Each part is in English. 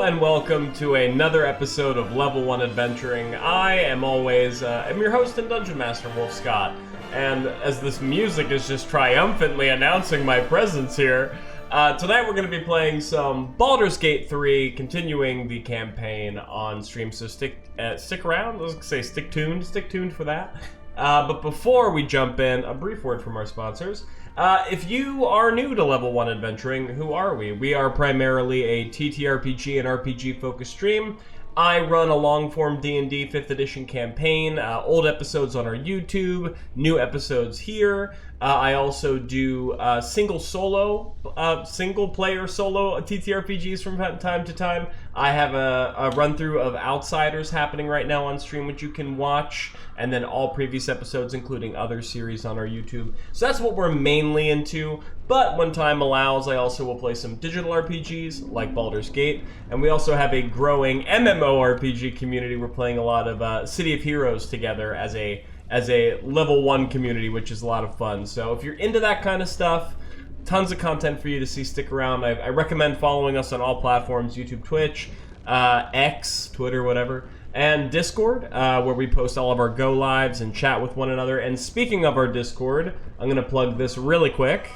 and welcome to another episode of Level 1 Adventuring. I am always am your host and Dungeon Master, Wolfe Scott. And as this music is just triumphantly announcing my presence here, tonight we're going to be playing some Baldur's Gate 3, continuing the campaign on stream, so stick around. I was going to say stick tuned for that. But before we jump in, a brief word from our sponsors. If you are new to Level 1 Adventuring, who are we? We are primarily a TTRPG and RPG-focused stream. I run a long-form D&D 5th edition campaign, old episodes on our YouTube, new episodes here. I also do single-player solo TTRPGs from time to time. I have a run-through of Outsiders happening right now on stream, which you can watch, and then all previous episodes, including other series on our YouTube. So that's what we're mainly into, but when time allows, I also will play some digital RPGs, like Baldur's Gate, and we also have a growing MMORPG community. We're playing a lot of City of Heroes together as a level 1 community, which is a lot of fun. So if you're into that kind of stuff, tons of content for you to see. Stick around. I recommend following us on all platforms: YouTube, Twitch, X, Twitter, whatever, and Discord, where we post all of our go lives and chat with one another. And speaking of our Discord, I'm gonna plug this really quick.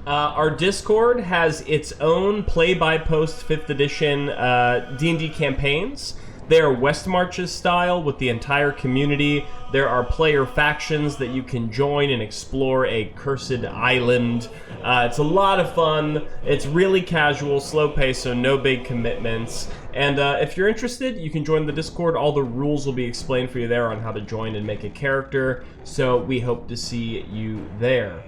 Our Discord has its own play-by-post 5th edition D&D campaigns. They are West Marches style with the entire community. There are player factions that you can join and explore a cursed island. It's a lot of fun. It's really casual, slow pace, so no big commitments. And if you're interested, you can join the Discord. All the rules will be explained for you there on how to join and make a character. So we hope to see you there.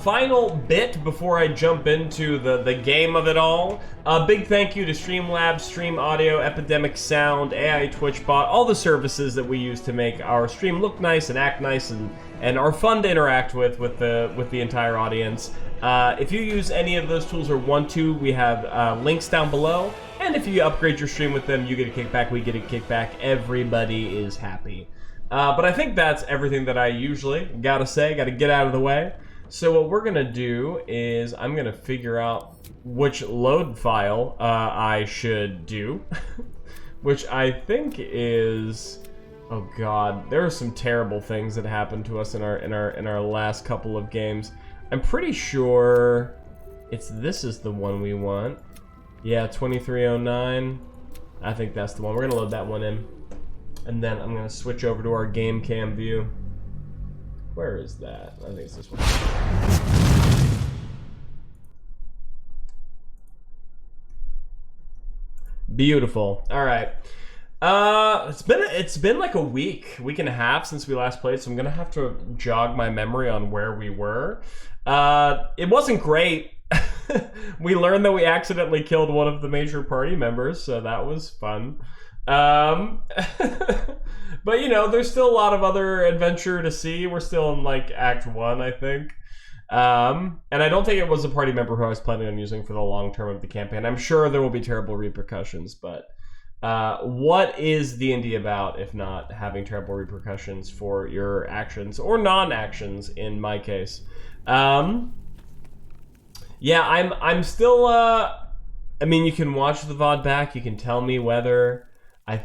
Final bit before I jump into the game of it all. Big thank you to StreamLabs, Stream Audio, Epidemic Sound, AI Twitch Bot, all the services that we use to make our stream look nice and act nice and are fun to interact with the entire audience. If you use any of those tools or want to, we have links down below. And if you upgrade your stream with them, you get a kickback, we get a kickback, everybody is happy. But I think that's everything that I usually gotta get out of the way. So what we're gonna do is I'm gonna figure out which load file I should do, which I think is, oh god, there are some terrible things that happened to us in our last couple of games. I'm pretty sure this is the one we want. Yeah, 2309. I think that's the one. We're gonna load that one in, and then I'm gonna switch over to our game cam view. Where is that? I think it's this one. Beautiful. All right. It's been like a week and a half since we last played, so I'm gonna have to jog my memory on where we were. It wasn't great. We learned that we accidentally killed one of the major party members, so that was fun. But you know, there's still a lot of other adventure to see. We're still in like Act 1, I think. And I don't think it was a party member who I was planning on using for the long term of the campaign. I'm sure there will be terrible repercussions, but what is D&D about if not having terrible repercussions for your actions or non-actions in my case? Yeah, I'm still I mean, you can watch the VOD back, you can tell me whether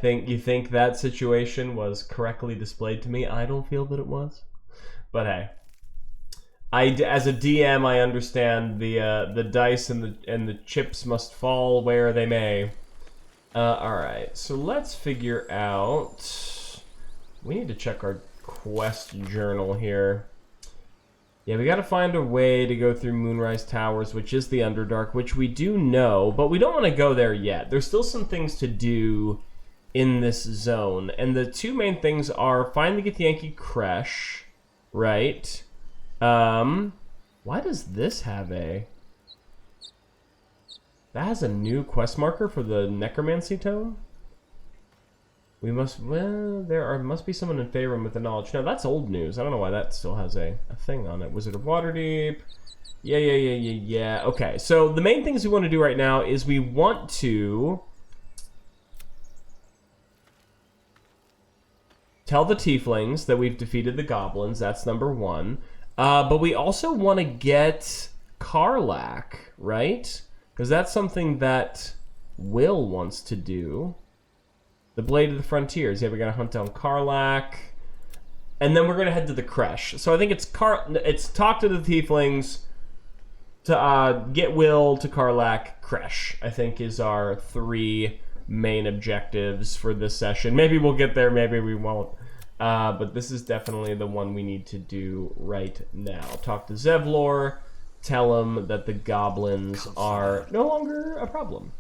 you think that situation was correctly displayed to me. I don't feel that it was, but hey, as a DM, I understand the dice and the chips must fall where they may. All right, so let's figure out. We need to check our quest journal here. Yeah, we got to find a way to go through Moonrise Towers, which is the Underdark, which we do know, but we don't want to go there yet. There's still some things to do in this zone, and the two main things are find the Githyanki Creche, right? Why does this have that has a new quest marker for the Necromancy Tome? Must be someone in Faerun with the knowledge. No, that's old news. I don't know why that still has a thing on it. Wizard of Waterdeep. Yeah. Okay, so the main things we want to do right now is we want to tell the Tieflings that we've defeated the goblins. That's number one. But we also want to get Karlach, right? Because that's something that Will wants to do. The Blade of the Frontiers. Yeah, we're gonna hunt down Karlach, and then we're gonna head to the Creche. So I think it's talk to the Tieflings, to get Will to Karlach, Creche. I think is our 3 main objectives for this session. Maybe we'll get there, maybe we won't. But this is definitely the one we need to do right now. Talk to Zevlor, tell him that the goblins are no longer a problem.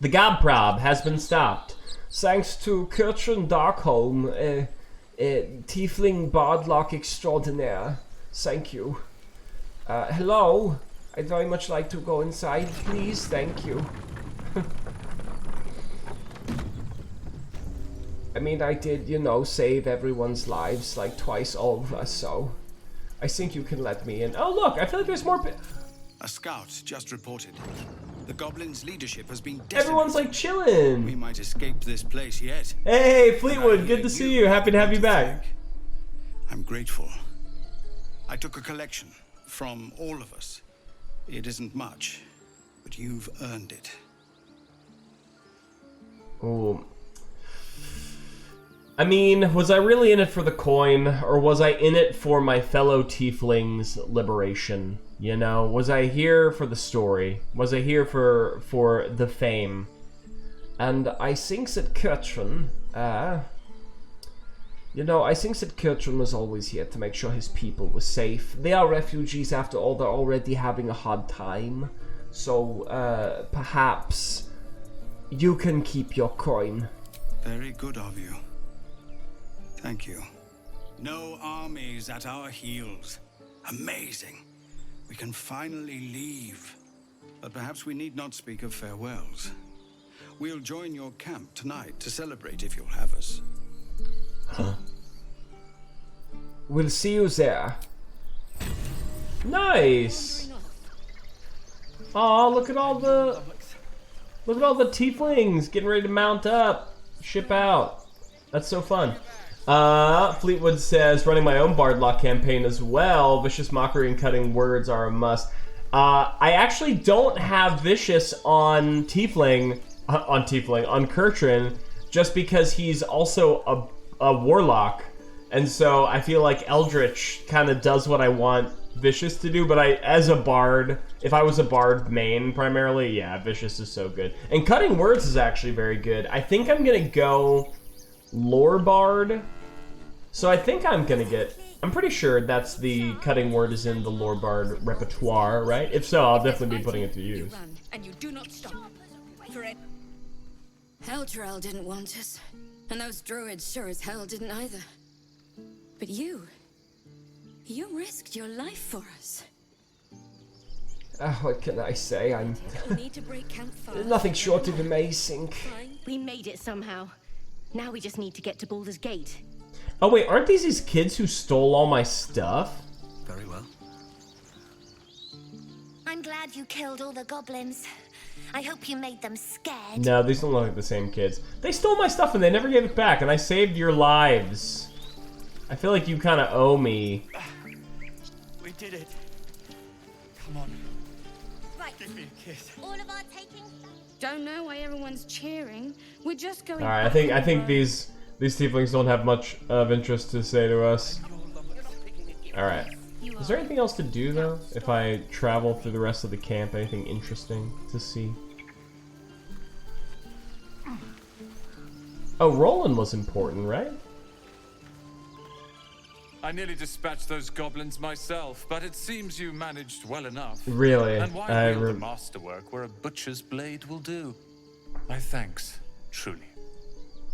The Gobprob has been stopped, thanks to Kurtrin Darkholm, Tiefling Bardlock extraordinaire. Thank you. Hello? I'd very much like to go inside, please. Thank you. I mean, I did, you know, save everyone's lives like twice over, so I think you can let me in. Oh, look, I feel like there's more. A scout just reported. The goblins' leadership has been decimated. Everyone's like chilling. We might escape this place yet. Hey, Fleetwood, good to see you. Happy to have you back. I'm grateful. I took a collection from all of us. It isn't much, but you've earned it. Ooh. I mean, was I really in it for the coin, or was I in it for my fellow tieflings' liberation? You know, was I here for the story? Was I here for the fame? And I think that Kurtrin, you know, I think that Kurtrin was always here to make sure his people were safe. They are refugees after all, they're already having a hard time. So, perhaps you can keep your coin. Very good of you. Thank you. No armies at our heels. Amazing. We can finally leave. But perhaps we need not speak of farewells. We'll join your camp tonight to celebrate if you'll have us. Huh? We'll see you there. Nice. Oh, look at all the tieflings getting ready to mount up, ship out. That's so fun. Fleetwood says, running my own Bardlock campaign as well. Vicious Mockery and Cutting Words are a must. I actually don't have Vicious on Tiefling, on Kurtrin, just because he's also a Warlock. And so I feel like Eldritch kind of does what I want Vicious to do, but as a Bard, if I was a Bard main primarily, yeah, Vicious is so good. And Cutting Words is actually very good. I think I'm gonna go Lore Bard. So I think I'm pretty sure that's the Cutting Word is in the Lore Bard repertoire, right? If so, I'll definitely be putting it to use. And you do not stop. Heltrel didn't want us, and those druids sure as hell didn't either. But you risked your life for us. What can I say? I'm need to break camp fast. nothing short of amazing. We made it somehow. Now we just need to get to Baldur's Gate. Oh wait, aren't these kids who stole all my stuff? Very well. I'm glad you killed all the goblins. I hope you made them scared. No, these don't look like the same kids. They stole my stuff and they never gave it back, and I saved your lives. I feel like you kind of owe me. We did it. Come on. Right. Give me a kiss. All of our taking. Don't know why everyone's cheering. We're just going. All right, I think these tieflings don't have much of interest to say to us. All right. Is there anything else to do though? If I travel through the rest of the camp, anything interesting to see? Oh, Roland was important, right? I nearly dispatched those goblins myself, but it seems you managed well enough. Really? And why wield the masterwork where a butcher's blade will do? My thanks, truly.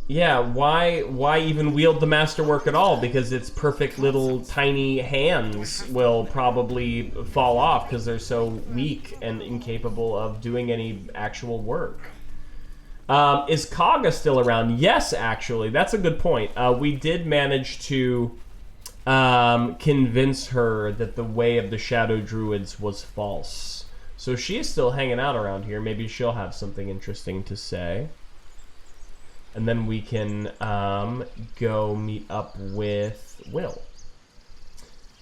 Yeah, why even wield the masterwork at all? Because its perfect little tiny hands will probably fall off because they're so weak and incapable of doing any actual work. Is Kaga still around? Yes, actually. That's a good point. We did manage to convince her that the way of the Shadow Druids was false. So she is still hanging out around here. Maybe she'll have something interesting to say. And then we can go meet up with Will.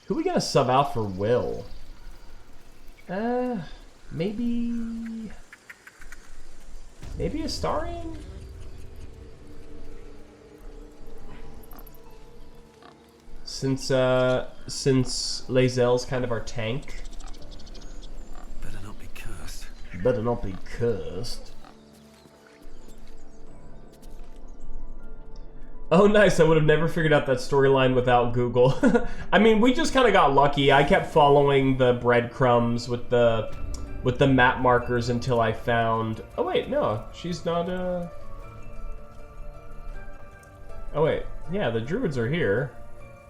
Who are we gonna sub out for Will? Maybe Astarian? Since lae'zel's kind of our tank. Better not be cursed. Better not be cursed. Oh, nice. I would have never figured out that storyline without Google. I mean, we just kind of got lucky. I kept following the breadcrumbs with the map markers until I found... Oh, wait, no. She's not, Oh, wait. Yeah, the druids are here.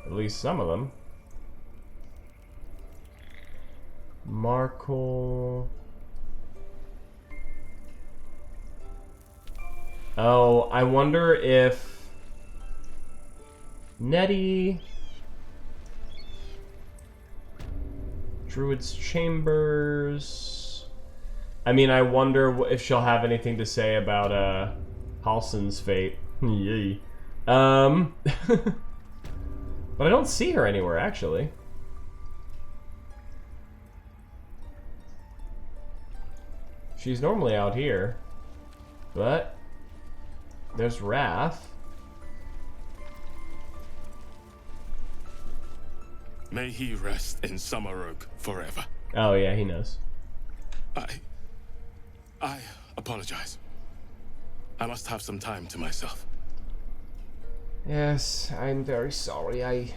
At least some of them. Markle... Oh, I wonder if... Nettie... Druid's Chambers... I mean, I wonder if she'll have anything to say about, Halsin's fate. Yay. But I don't see her anywhere, actually. She's normally out here. But... there's Wrath. May he rest in Summer Oak forever. Oh yeah, he knows. I apologize. I must have some time to myself. Yes, I'm very sorry.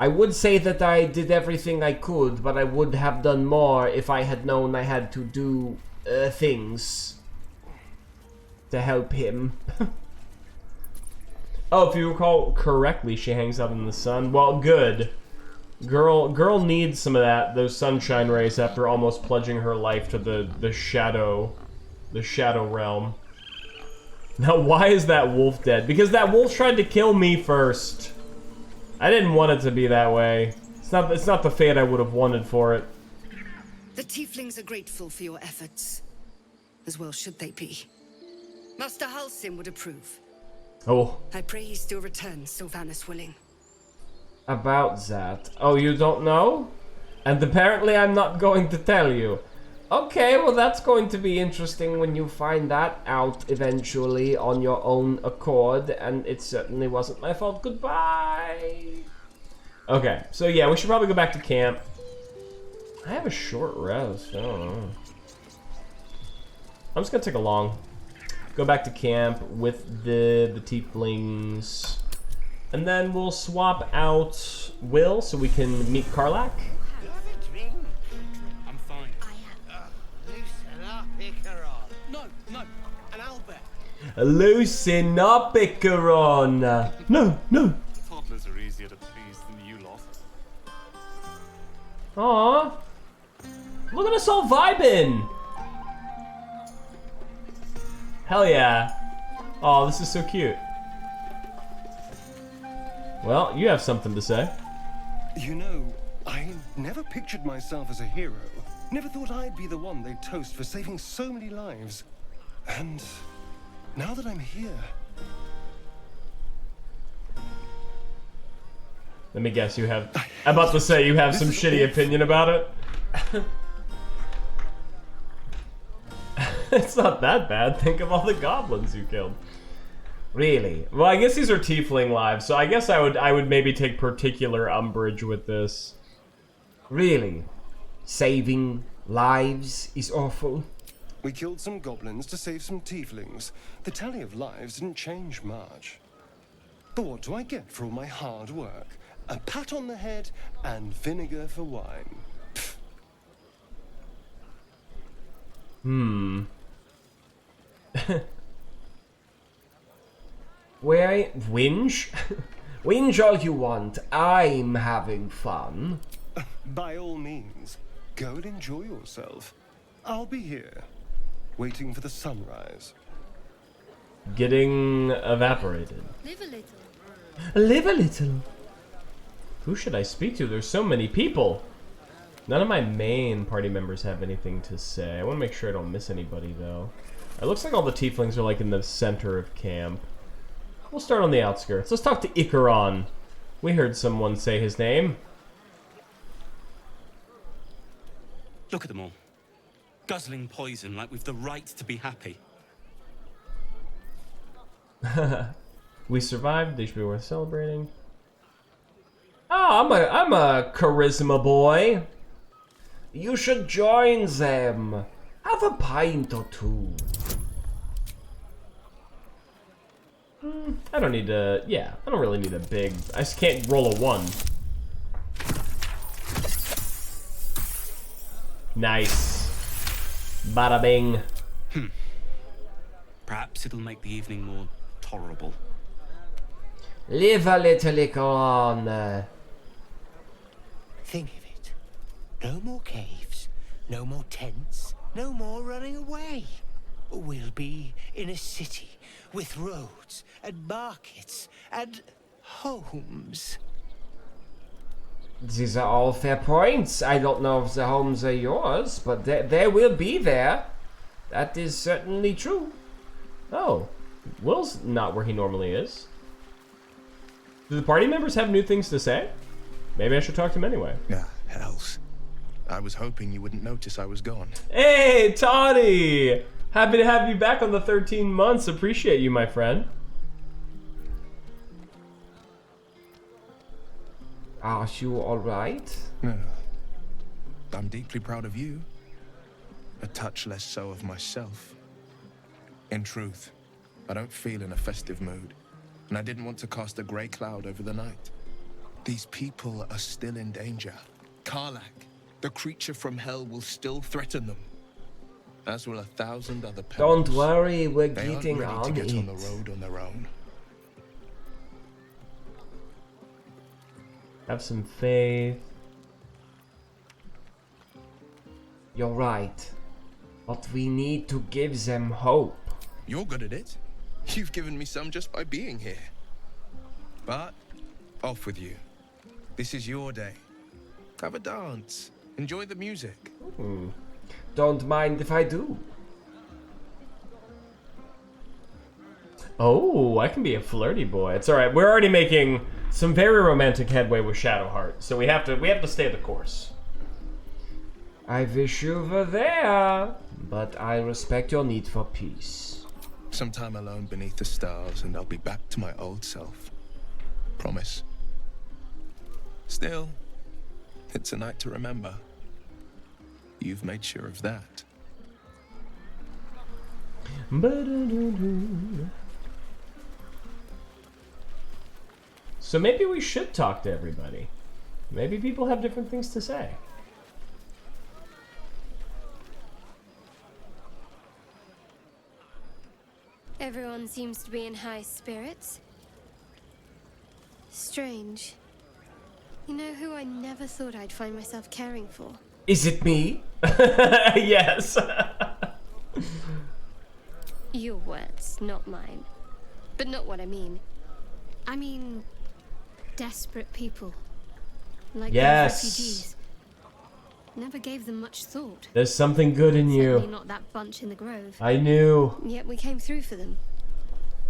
I would say that I did everything I could, but I would have done more if I had known I had to do things to help him. Oh, if you recall correctly, she hangs out in the sun. Well, good. Girl needs some of those sunshine rays after almost pledging her life to the shadow realm. Now, why is that wolf dead? Because that wolf tried to kill me first. I didn't want it to be that way. It's not the fate I would have wanted for it. The Tieflings are grateful for your efforts. As well should they be. Master Halsin would approve. Oh. I pray he still returns, Sylvanas willing. About that. Oh, you don't know? And apparently I'm not going to tell you. Okay, well that's going to be interesting when you find that out eventually on your own accord, and it certainly wasn't my fault. Goodbye! Okay, so yeah, we should probably go back to camp. I have a short rest, I don't know. I'm just gonna take a long. Go back to camp with the tieflings. And then we'll swap out Will so we can meet Karlach. I'm fine. Loosen up, Icaron. No, an owlbear. Loosen up, Icaron. No. Toddlers are easier to please than you lot. Aww. Look at us all vibing. Hell yeah. Oh, this is so cute. Well, you have something to say. You know, I never pictured myself as a hero. Never thought I'd be the one they'd toast for saving so many lives. And now that I'm here... Let me guess, you have... I'm about to say you have some shitty opinion about it. It's not that bad. Think of all the goblins you killed. Really? Well, I guess these are tiefling lives, so I guess I would maybe take particular umbrage with this. Really? Saving lives is awful. We killed some goblins to save some tieflings. The tally of lives didn't change much. But what do I get for all my hard work? A pat on the head and vinegar for wine. Whinge? Whinge all you want. I'm having fun. By all means, go and enjoy yourself. I'll be here, waiting for the sunrise. Getting evaporated. Live a little. Live a little. Who should I speak to? There's so many people. None of my main party members have anything to say. I want to make sure I don't miss anybody, though. It looks like all the tieflings are, like, in the center of camp. We'll start on the outskirts. Let's talk to Icaron. We heard someone say his name. Look at them all. Guzzling poison like we've the right to be happy. We survived. They should be worth celebrating. Oh, I'm a charisma boy. You should join them. Have a pint or two. I don't need to. Yeah, I don't really need a big. I just can't roll a 1. Nice. Bada bing. Perhaps it'll make the evening more tolerable. Live a little on. Think of it. No more caves, no more tents, no more running away. We'll be in a city with roads and markets and homes. These are all fair points. I don't know if the homes are yours, but they will be there. That is certainly true. Oh, Will's not where he normally is. Do the party members have new things to say? Maybe I should talk to him anyway. Ah, hells. I was hoping you wouldn't notice I was gone. Hey, Toddy! Happy to have you back on the 13 months. Appreciate you, my friend. Are you alright? No. I'm deeply proud of you. A touch less so of myself. In truth, I don't feel in a festive mood, and I didn't want to cast a grey cloud over the night. These people are still in danger. Karlach, the creature from hell, will still threaten them. As will 1,000 other perils. Don't worry, we're They getting aren't on ready to get it. on the road on their own. Have some faith. You're right. But we need to give them hope. You're good at it. You've given me some just by being here. But, off with you. This is your day. Have a dance. Enjoy the music. Don't mind if I do. Oh, I can be a flirty boy. It's alright. We're already making some very romantic headway with Shadowheart, so we have to stay the course. I wish you were there, but I respect your need for peace. Sometime alone beneath the stars, and I'll be back to my old self. Promise. Still, it's a night to remember. You've made sure of that. So maybe we should talk to everybody. Maybe people have different things to say. Everyone seems to be in high spirits. Strange. You know who I never thought I'd find myself caring for? Is it me? Yes. Your words, not mine. But not what I mean. I mean, desperate people. Like Yes. those refugees. Never gave them much thought. There's something good in Certainly you. not that bunch in the grove. I knew. Yet we came through for them.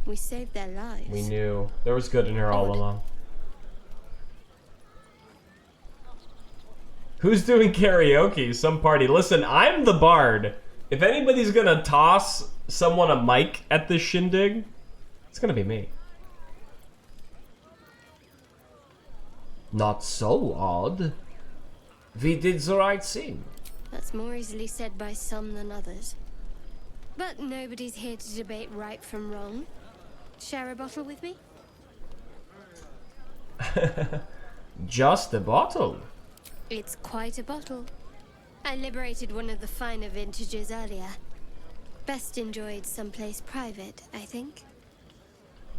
We saved their lives. We knew. There was good in her all along. Who's doing karaoke? Some party. Listen, I'm the bard. If anybody's gonna toss someone a mic at this shindig, it's gonna be me. Not so odd. We did the right thing. That's more easily said by some than others. But nobody's here to debate right from wrong. Share a bottle with me? Just a bottle. It's quite a bottle. I liberated one of the finer vintages earlier. Best enjoyed someplace private, I think.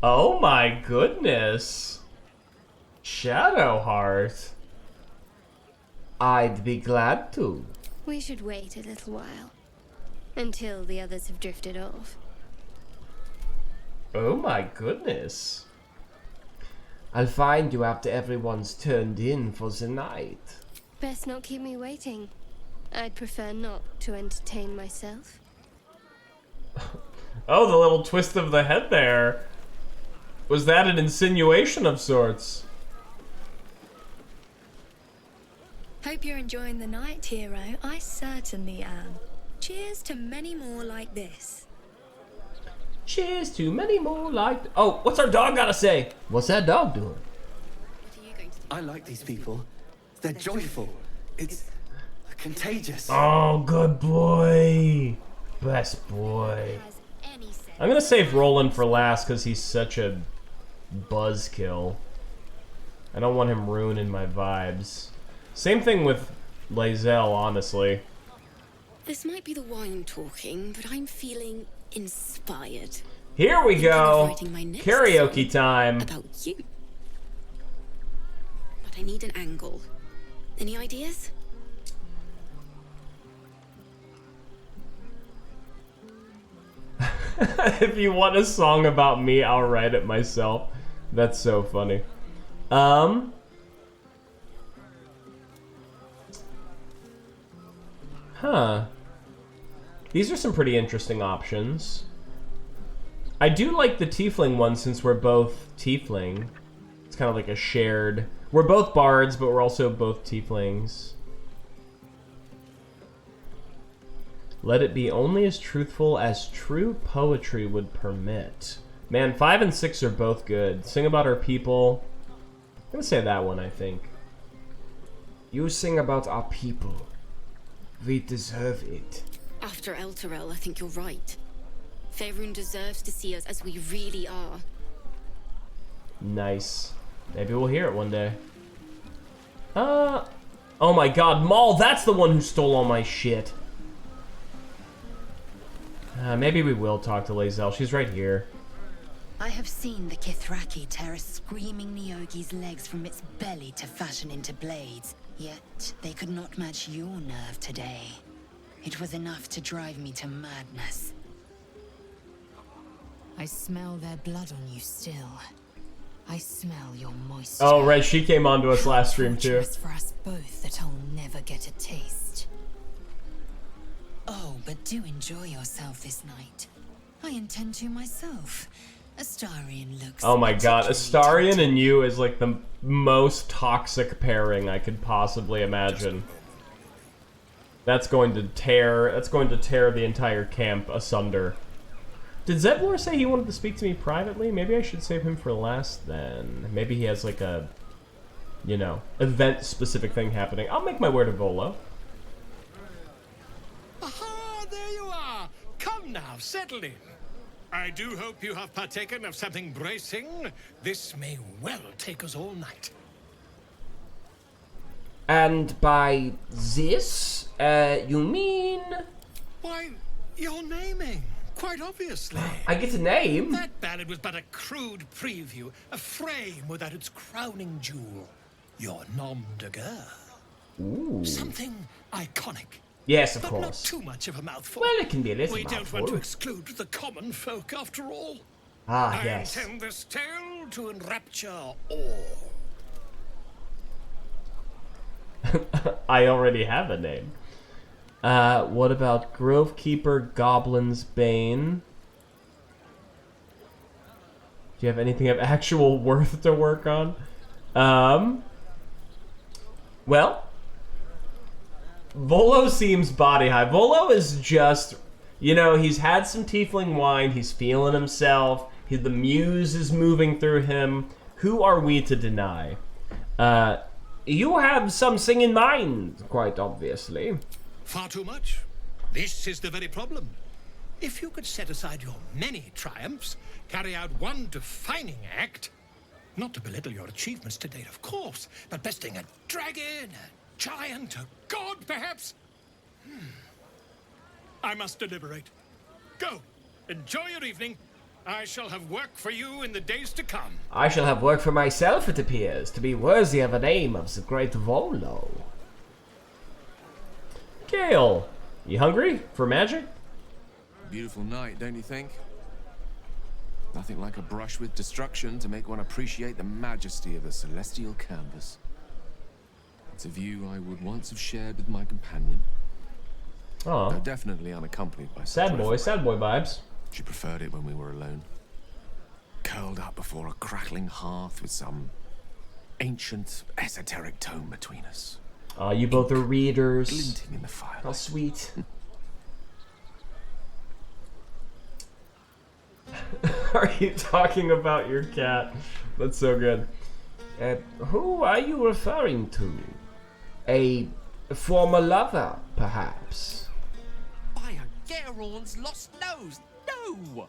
Oh my goodness. Shadowheart. I'd be glad to. We should wait a little while. Until the others have drifted off. Oh my goodness. I'll find you after everyone's turned in for the night. Best not keep me waiting. I'd prefer not to entertain myself. Oh, the little twist of the head there. Was that an insinuation of sorts? Hope you're enjoying the night, hero. I certainly am. Cheers to many more like this. Cheers to many more like... Oh, what's our dog gotta say? What's that dog doing? I like these people. They're joyful. It's contagious. Oh, good boy. Best boy. I'm gonna save Roland for last because he's such a buzzkill. I don't want him ruining my vibes. Same thing with lae'zel, honestly. This might be the wine talking, but I'm feeling inspired. Here we go. Writing my next Karaoke song time. about you. But I need an angle. Any ideas? If you want a song about me, I'll write it myself. That's so funny. Huh. These are some pretty interesting options. I do like the Tiefling one since we're both Tiefling. It's kind of like a shared... We're both bards, but we're also both Tieflings. Let it be only as truthful as true poetry would permit. Man, 5 and 6 are both good. Sing about our people. I'm gonna say that one, I think. You sing about our people. We deserve it. After Elturel, I think you're right. Faerun deserves to see us as we really are. Nice. Maybe we'll hear it one day. Oh my god, Maul, that's the one who stole all my shit. Maybe we will talk to lae'zel. She's right here. I have seen the Kithraki tear a screaming Neogi's legs from its belly to fashion into blades. Yet, they could not match your nerve today. It was enough to drive me to madness. I smell their blood on you still. I smell your moisture. Oh, right, she came onto us last stream too. It's for us both that I'll never get a taste. Oh, but do enjoy yourself this night. I intend to myself. Astarion looks... Oh my god, Astarion and you is like the most toxic pairing I could possibly imagine. That's going to tear the entire camp asunder. Did Zeblor say he wanted to speak to me privately? Maybe I should save him for last then. Maybe he has like a, you know, event-specific thing happening. I'll make my way to Volo. Aha, there you are. Come now, settle in. I do hope you have partaken of something bracing. This may well take us all night. And by this, you mean? Why, you're naming, quite obviously. I get a name? That ballad was but a crude preview, a frame without its crowning jewel. Your nom de guerre. Ooh. Something iconic. Yes, of but course. Not too much of a mouthful. Well, it can be a little We mouthful. don't want to exclude the common folk, after all. Ah, yes. I intend this tale to enrapture all. I already have a name. What about Grovekeeper Goblin's Bane? Do you have anything of actual worth to work on? Well, Volo seems body high. Volo is just, you know, he's had some tiefling wine, he's feeling himself, the muse is moving through him. Who are we to deny? You have something in mind, quite obviously. Far too much. This is the very problem. If you could set aside your many triumphs, carry out one defining act, not to belittle your achievements to date, of course, but besting a dragon, a giant, a god, perhaps? I must deliberate. Go. Enjoy your evening. I shall have work for you in the days to come. I shall have work for myself, it appears, to be worthy of a name of the great Volo. Gale, you hungry for magic? Beautiful night, don't you think? Nothing like a brush with destruction to make one appreciate the majesty of a celestial canvas. It's a view I would once have shared with my companion. Oh, though definitely unaccompanied by sad boy vibes. She preferred it when we were alone. Curled up before a crackling hearth with some ancient, esoteric tome between us. You both are readers. Glinting in the fire. How sweet. Are you talking about your cat? That's so good. Who are you referring to? A former lover, perhaps? By a Gerorn's lost nose! No!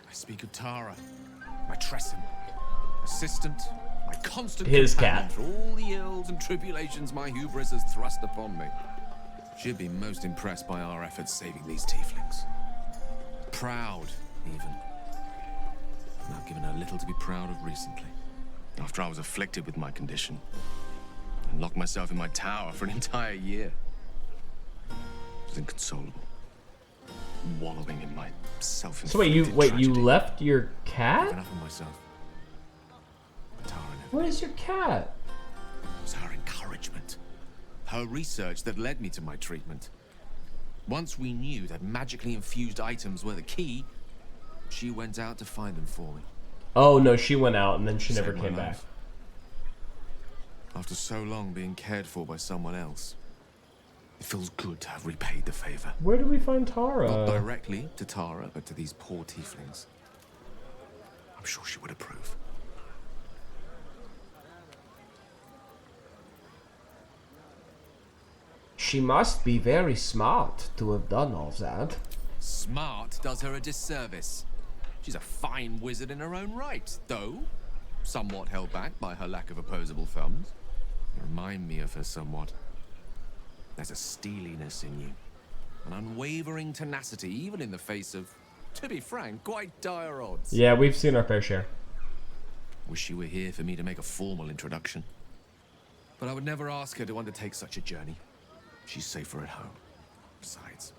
I speak of Tara, my Tresson, assistant, my constant His companion cat. through all the ills and tribulations my hubris has thrust upon me. She'd be most impressed by our efforts saving these tieflings. Proud, even. And I've given her little to be proud of recently. After I was afflicted with my condition, and locked myself in my tower for an entire year. I was inconsolable, wallowing in my self-inflicted So wait, you tragedy. left your cat? Given up on myself. But Tara never. Where's your cat? It was her encouragement, her research that led me to my treatment. Once we knew that magically infused items were the key, she went out to find them for me. Oh no, she went out and then she never Saved my came back. life. After so long being cared for by someone else, it feels good to have repaid the favor. Where do we find Tara? Not directly to Tara, but to these poor tieflings. I'm sure she would approve. She must be very smart to have done all that. Smart does her a disservice. She's a fine wizard in her own right, though somewhat held back by her lack of opposable thumbs. You remind me of her somewhat. There's a steeliness in you, an unwavering tenacity, even in the face of, to be frank, quite dire odds. Yeah, we've seen our fair share. Wish you were here for me to make a formal introduction. But I would never ask her to undertake such a journey. She's safer at home. Besides,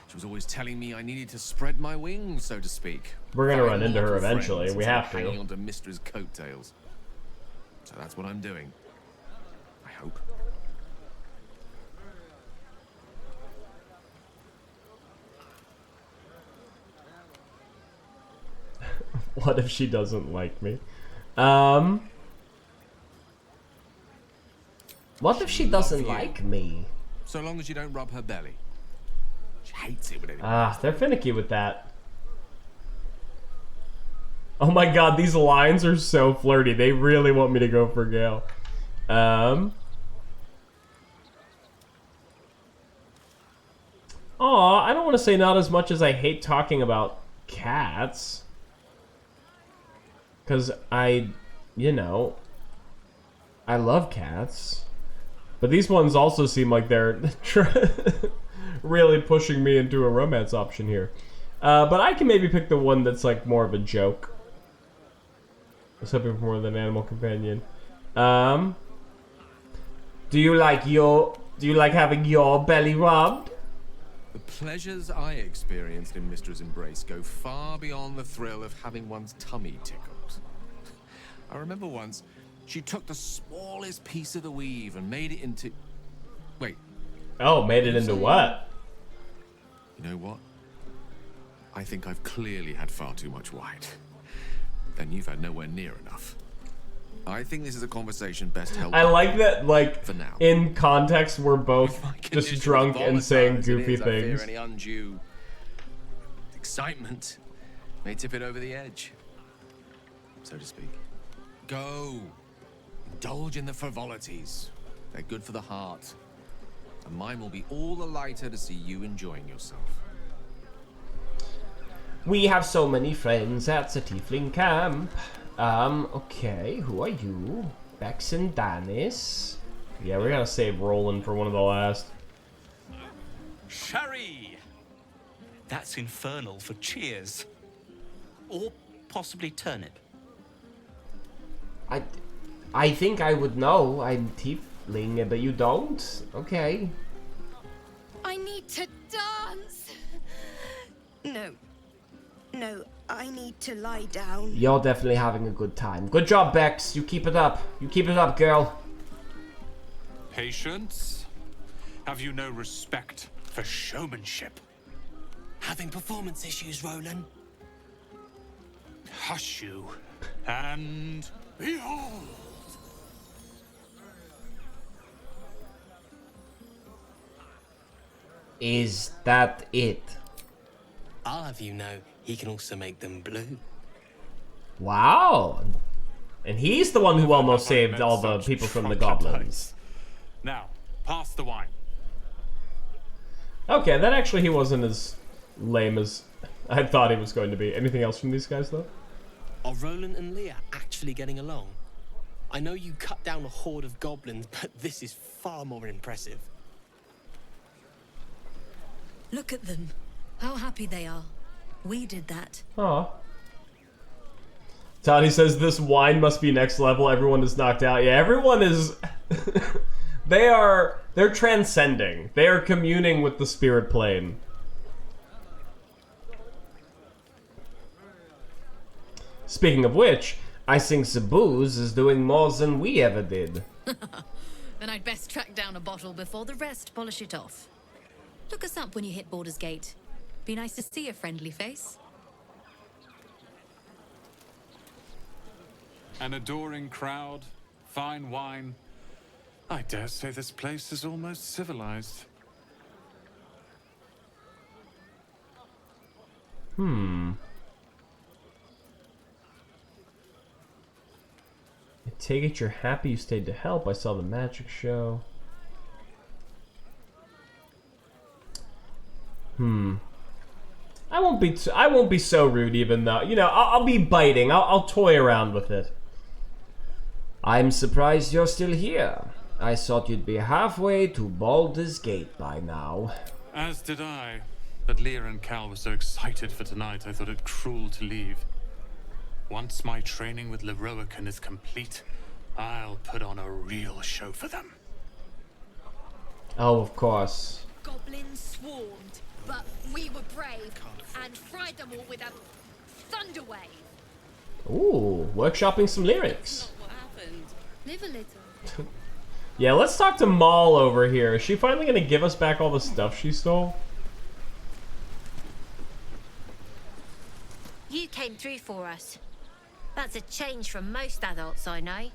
she was always telling me I needed to spread my wings, so to speak. We're gonna run Find into her mortal eventually. friends We instead of have to. hanging onto Mistra's coattails. So that's what I'm doing. I hope. What if she doesn't like me? What if she doesn't like me? So long as you don't rub her belly. She hates it when anyone. They're finicky with that. Oh my god, these lines are so flirty. They really want me to go for Gale. Aw, I don't want to say not as much as I hate talking about cats. Because you know, I love cats. But these ones also seem like they're really pushing me into a romance option here. But I can maybe pick the one that's like more of a joke. I was hoping for more than an animal companion. Do you like having your belly rubbed? The pleasures I experienced in Mistra's embrace go far beyond the thrill of having one's tummy tickled. I remember once, she took the smallest piece of the weave and made it into... Wait. Oh, made it into what? You know what? I think I've clearly had far too much wine. Then you've had nowhere near enough. I think this is a conversation best held... I like that, like, for now. in context, we're both just drunk and saying goofy I fear things. any undue excitement may tip it over the edge, so to speak. Go. Indulge in the frivolities. They're good for the heart. And mine will be all the lighter to see you enjoying yourself. We have so many friends at the Tiefling camp. Okay, who are you? Bex and Danis. Yeah, we're gonna save Roland for one of the last. Sherry! That's infernal for cheers. Or possibly turnip. I think I would know. I'm Tiefling, but you don't? Okay. I need to dance. No, I need to lie down. You're definitely having a good time. Good job, Bex. You keep it up. You keep it up, girl. Patience? Have you no respect for showmanship? Having performance issues, Roland? Hush you. And behold! Is that it? I'll have you know, he can also make them blue. Wow. And he's the one who almost saved all the people from the goblins. Now, pass the wine. Okay, that actually he wasn't as lame as I thought he was going to be. Anything else from these guys, though? Are Roland and Leah actually getting along? I know you cut down a horde of goblins, but this is far more impressive. Look at them. How happy they are. We did that. Aw. Tony says this wine must be next level. Everyone is knocked out. Yeah, everyone is... They're transcending. They are communing with the spirit plane. Speaking of which, I think the booze is doing more than we ever did. Then I'd best track down a bottle before the rest polish it off. Look us up when you hit Baldur's Gate. Be nice to see a friendly face. An adoring crowd, fine wine. I dare say this place is almost civilized. I take it you're happy you stayed to help. I saw the magic show. I won't be so rude, even though, you know, I'll be biting. I'll toy around with it. I'm surprised you're still here. I thought you'd be halfway to Baldur's Gate by now. As did I. But Leah and Cal were so excited for tonight, I thought it cruel to leave. Once my training with Leroican is complete, I'll put on a real show for them. Oh, of course. Goblins swarmed, but we were brave and fried them all with a thunder wave. Ooh, workshopping some lyrics. What happened? Live a little. Yeah, let's talk to Maul over here. Is she finally gonna give us back all the stuff she stole? You came through for us. That's a change from most adults I know.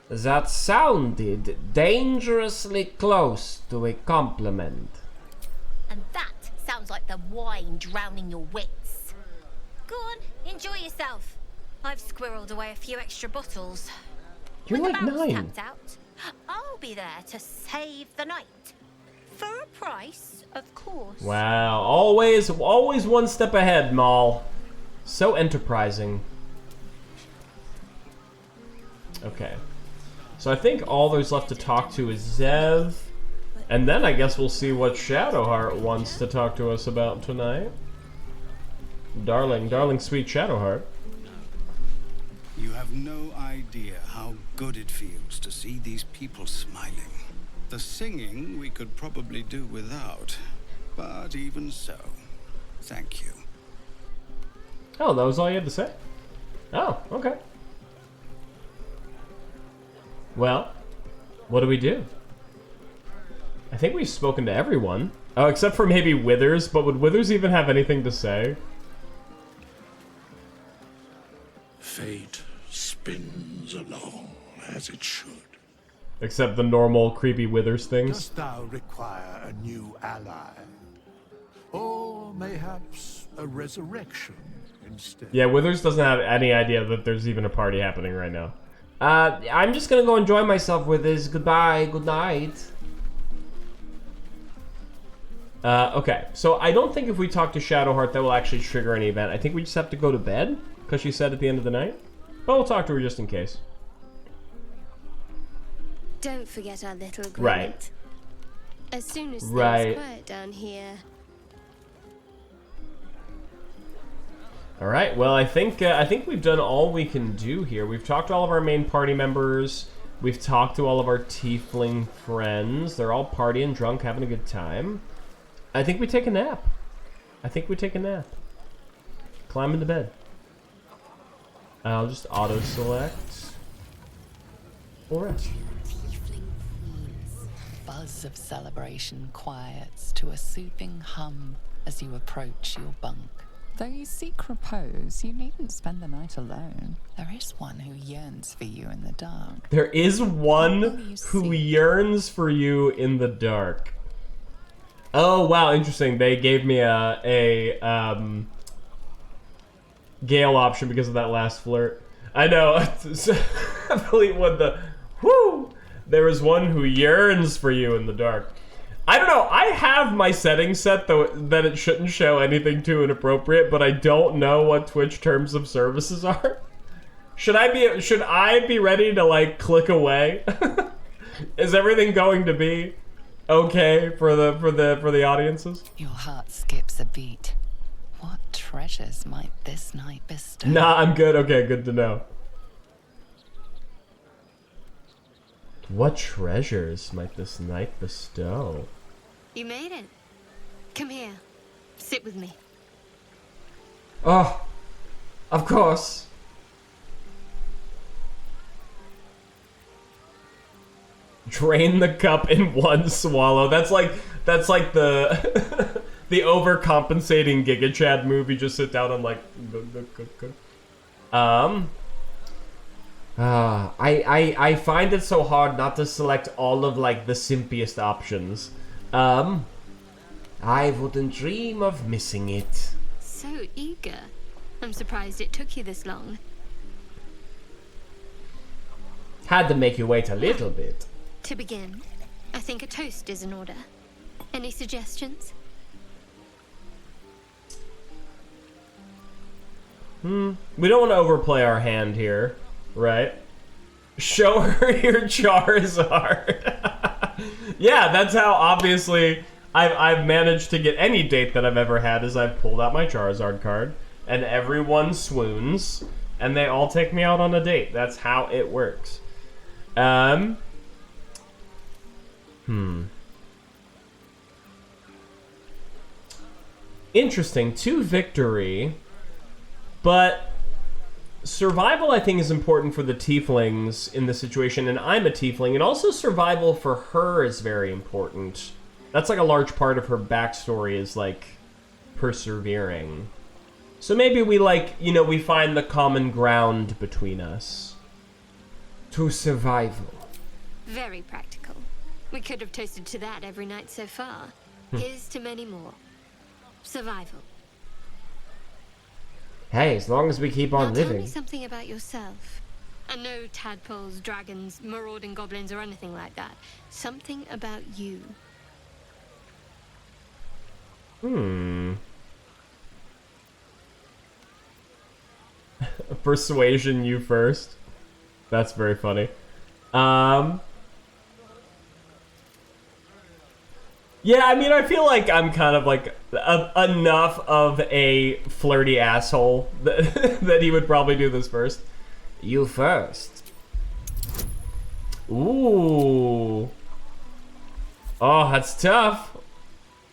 That sounded dangerously close to a compliment. And that sounds like the wine drowning your wits. Go on, enjoy yourself. I've squirreled away a few extra bottles. You're When like the barrel's 9. tapped out, I'll be there to save the night. For a price, of course. Wow, always one step ahead, Maul. So enterprising. Okay. So I think all there's left to talk to is Zev. And then I guess we'll see what Shadowheart wants to talk to us about tonight. Darling, sweet Shadowheart. You have no idea how good it feels to see these people smiling. The singing we could probably do without, but even so, thank you. Oh, that was all you had to say? Oh, okay. Well, what do we do? I think we've spoken to everyone. Oh, except for maybe Withers, but would Withers even have anything to say? Fate spins along as it should. Except the normal creepy Withers things. Dost thou require a new ally? Or mayhaps a resurrection instead? Yeah, Withers doesn't have any idea that there's even a party happening right now. I'm just gonna go enjoy myself, Withers. Goodbye, good night. Okay, so I don't think if we talk to Shadowheart that will actually trigger any event. I think we just have to go to bed, because she said at the end of the night. But we'll talk to her just in case. Don't forget our little agreement. Right. As soon as things quiet down here. All right. Well, I think we've done all we can do here. We've talked to all of our main party members. We've talked to all of our tiefling friends. They're all partying, drunk, having a good time. I think we take a nap. Climb into bed. I'll just auto select. Or rest. Buzz of celebration quiets to a soothing hum as you approach your bunk. Though you seek repose, you needn't spend the night alone. There is one who yearns for you in the dark. There is one who yearns for you in the dark. Oh, wow, interesting. They gave me a Gale option because of that last flirt. I know. I believe when the... Whoo! There is one who yearns for you in the dark. I don't know. I have my settings set though that it shouldn't show anything too inappropriate, but I don't know what Twitch terms of services are. Should I be ready to like click away? Is everything going to be okay for the audiences? Your heart skips a beat. What treasures might this night bestow? Nah, I'm good. Okay, good to know. What treasures might this night bestow? You made it. Come here. Sit with me. Oh, of course. Drain the cup in one swallow. That's like the the overcompensating Giga Chad move. You just sit down and like I find it so hard not to select all of like the simpiest options. I wouldn't dream of missing it. So eager. I'm surprised it took you this long. Had to make you wait a little bit. To begin, I think a toast is in order. Any suggestions? We don't want to overplay our hand here, right? Show her your Charizard. Yeah, that's how obviously I've managed to get any date that I've ever had is I've pulled out my Charizard card and everyone swoons and they all take me out on a date. That's how it works. Interesting. 2 victory, but survival I think is important for the tieflings in this situation, and I'm a tiefling, and also survival for her is very important. That's like a large part of her backstory is like persevering. So maybe we like, you know, we find the common ground between us. To survival. Very practical. We could have toasted to that every night so far. Here's to many more. Survival. Hey, as long as we keep on Now tell living. me something about yourself. And no tadpoles, dragons, marauding goblins, or anything like that. Something about you. Persuasion you first. That's very funny. Yeah, I mean, I feel like I'm kind of like enough of a flirty asshole that he would probably do this first. You first. Ooh. Oh, that's tough.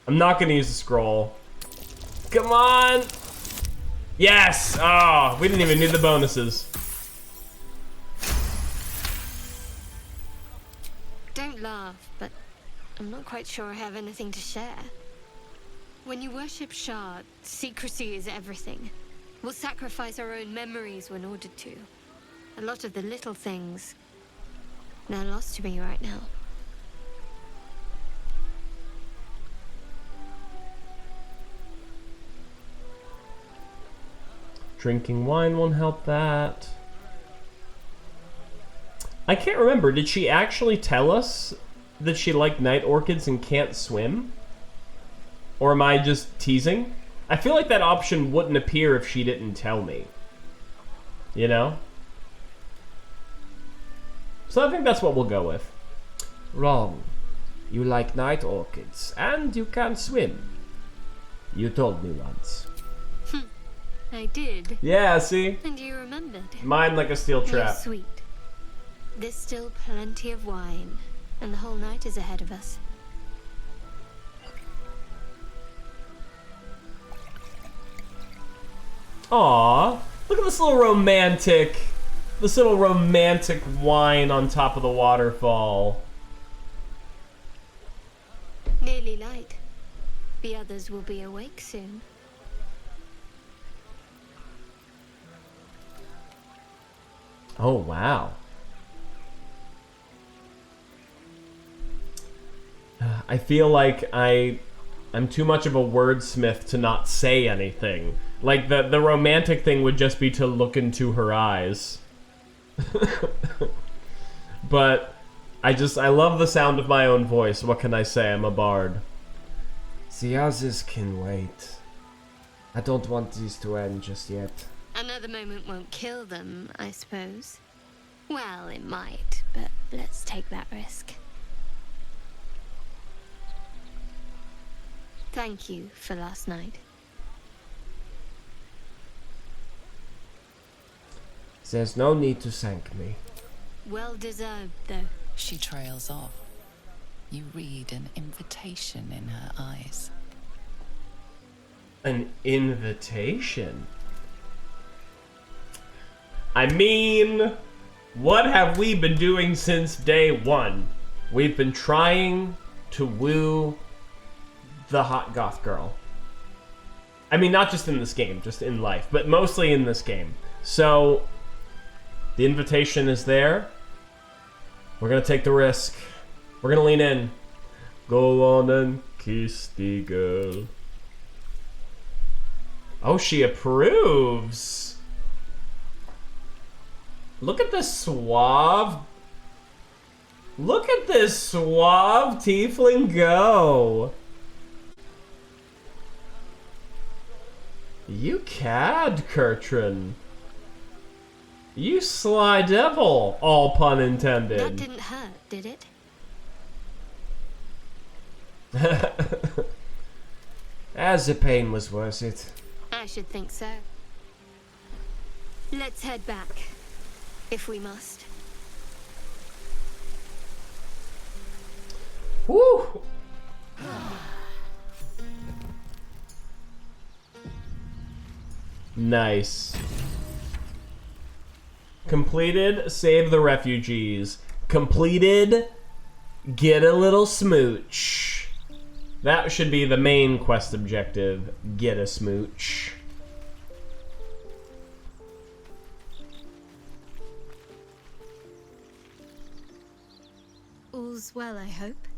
I'm not gonna use the scroll. Come on. Yes. Oh, we didn't even need the bonuses. Don't laugh, but I'm not quite sure I have anything to share. When you worship Shard, secrecy is everything. We'll sacrifice our own memories when ordered to. A lot of the little things, they're lost to me right now. Drinking wine won't help that. I can't remember. Did she actually tell us that she liked night orchids and can't swim? Or am I just teasing? I feel like that option wouldn't appear if she didn't tell me. You know? So I think that's what we'll go with. Wrong. You like night orchids and you can't swim. You told me once. I did. Yeah, see? And you remembered. Mine like a steel trap. You're sweet. There's still plenty of wine, and the whole night is ahead of us. Aww. Look at this little romantic wine on top of the waterfall. Nearly light. The others will be awake soon. Oh, wow. I feel like I'm too much of a wordsmith to not say anything. Like, the romantic thing would just be to look into her eyes. But I love the sound of my own voice. What can I say? I'm a bard. The others can wait. I don't want this to end just yet. Another moment won't kill them, I suppose. Well, it might, but let's take that risk. Thank you for last night. There's no need to thank me. Well deserved, though. She trails off. You read an invitation in her eyes. An invitation? I mean, what have we been doing since day one? We've been trying to woo the hot goth girl. I mean, not just in this game, just in life, but mostly in this game. So, the invitation is there. We're gonna take the risk. We're gonna lean in. Go on and kiss the girl. Oh, she approves. Look at this suave. Look at this suave tiefling go. You cad, Kurtrin. You sly devil, all pun intended. That didn't hurt, did it? As the pain was worth it. I should think so. Let's head back, if we must. Woo! Nice. Completed, save the refugees. Completed, get a little smooch. That should be the main quest objective. Get a smooch. All's well, I hope.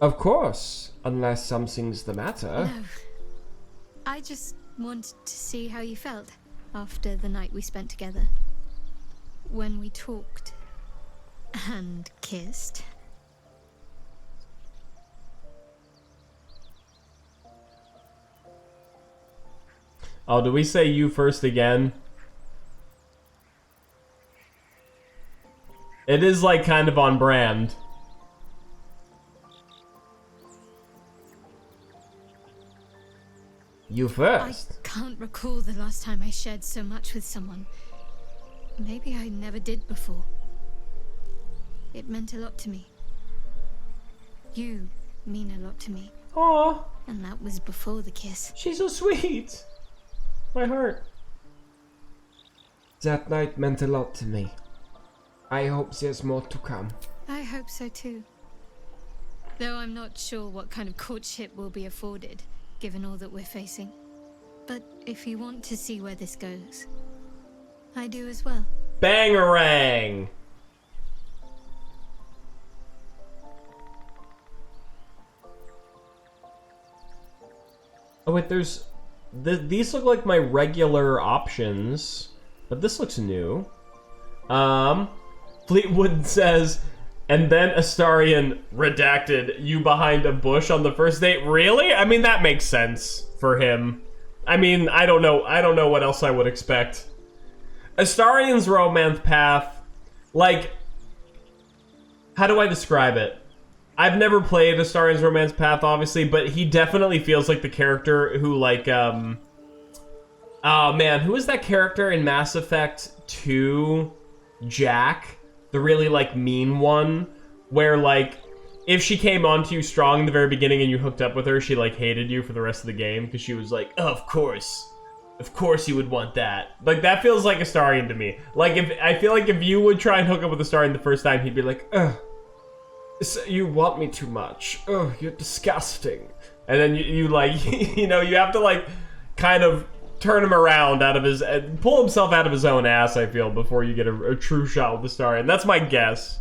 Of course, unless something's the matter. No. I just wanted to see how you felt after the night we spent together. When we talked and kissed. Oh, do we say you first again? It is like kind of on brand. You first. I can't recall the last time I shared so much with someone. Maybe I never did before. It meant a lot to me. You mean a lot to me. Aww. And that was before the kiss. She's so sweet. My heart. That night meant a lot to me. I hope there's more to come. I hope so too. Though I'm not sure what kind of courtship will be afforded, given all that we're facing. But if you want to see where this goes, I do as well. Bangarang! Oh wait, there's... these look like my regular options, but this looks new. Fleetwood says, and then Astarion redacted you behind a bush on the first date. Really? I mean, that makes sense for him. I mean, I don't know what else I would expect. Astarion's romance path, like, how do I describe it? I've never played Astarion's romance path, obviously, but he definitely feels like the character who, like, oh man, who is that character in Mass Effect 2? Jack? The really, like, mean one? Where, like, if she came onto you strong in the very beginning and you hooked up with her, she, like, hated you for the rest of the game, because she was like, oh, of course you would want that. Like, that feels like Astarion to me. Like, I feel like if you would try and hook up with Astarion the first time, he'd be like, ugh. So you want me too much. Oh, you're disgusting. And then you like, you know, you have to like kind of turn him around out of his, pull himself out of his own ass, I feel, before you get a true shot with the star. And that's my guess.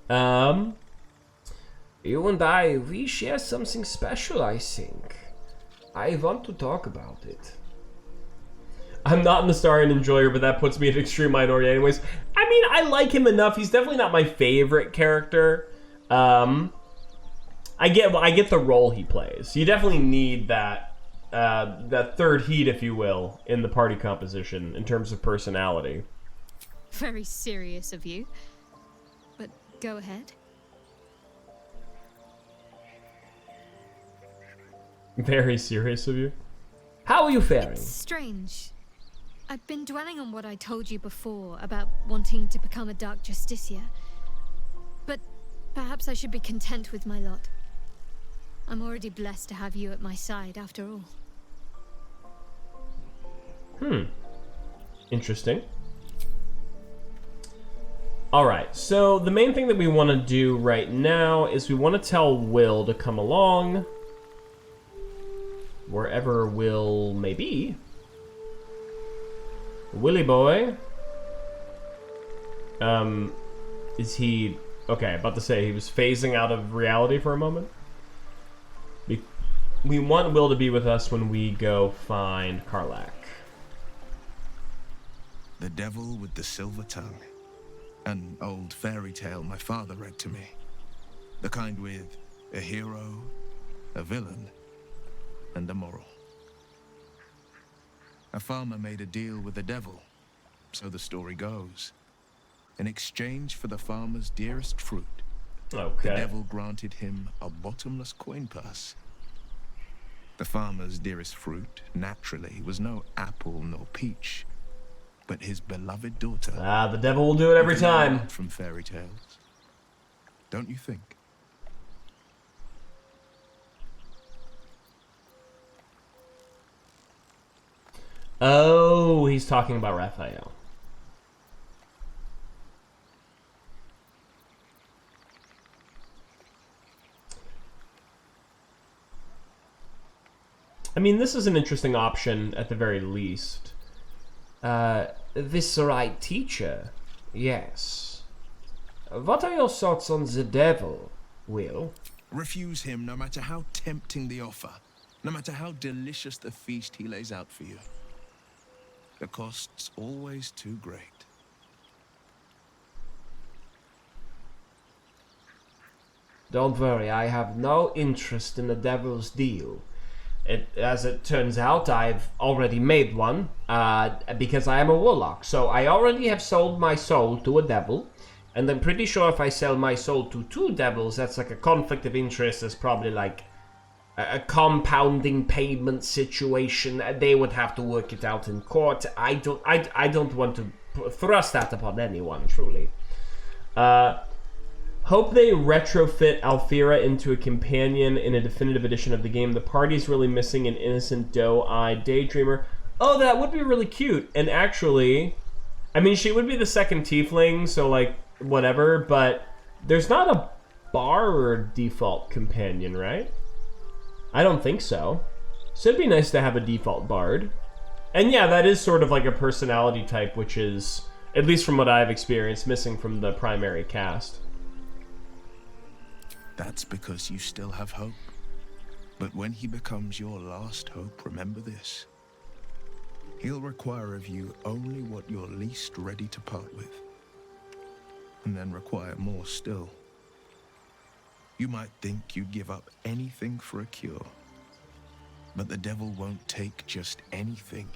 You and I, we share something special, I think. I want to talk about it. I'm not an Astarion enjoyer, but that puts me at extreme minority anyways. I mean, I like him enough. He's definitely not my favorite character. I get the role he plays. You definitely need that third heat, if you will, in the party composition in terms of personality. Very serious of you. But go ahead. Very serious of you. How are you faring? It's strange. I've been dwelling on what I told you before about wanting to become a Dark Justicia. But perhaps I should be content with my lot. I'm already blessed to have you at my side, after all. Interesting. Alright, so the main thing that we want to do right now is we want to tell Will to come along. Wherever Will may be. Willy boy. Is he... Okay, about to say he was phasing out of reality for a moment. We want Will to be with us when we go find Karlach. The Devil with the Silver Tongue. An old fairy tale my father read to me. The kind with a hero, a villain, and a moral. A farmer made a deal with the devil, so the story goes. In exchange for the farmer's dearest fruit, the devil granted him a bottomless coin purse. The farmer's dearest fruit, naturally, was no apple nor peach, but his beloved daughter. Ah, the devil will do it every time. From fairy tales, don't you think? Oh, he's talking about Raphael. I mean, this is an interesting option at the very least. This right teacher? Yes. What are your thoughts on the devil, Will? Refuse him no matter how tempting the offer, no matter how delicious the feast he lays out for you. The cost's always too great. Don't worry, I have no interest in the devil's deal. As it turns out, I've already made one, because I am a warlock. So I already have sold my soul to a devil, and I'm pretty sure if I sell my soul to two devils, that's like a conflict of interest. That's probably like a compounding payment situation. They would have to work it out in court. I don't want to thrust that upon anyone, truly. Hope they retrofit Alfira into a companion in a definitive edition of the game. The party's really missing an innocent doe-eyed daydreamer. Oh, that would be really cute. And actually, I mean, she would be the second tiefling, so like, whatever, but there's not a bard default companion, right? I don't think so. So it'd be nice to have a default bard. And yeah, that is sort of like a personality type, which is, at least from what I've experienced, missing from the primary cast. That's because you still have hope. But when he becomes your last hope, remember this. He'll require of you only what you're least ready to part with. And then require more still. You might think you'd give up anything for a cure. But the devil won't take just anything.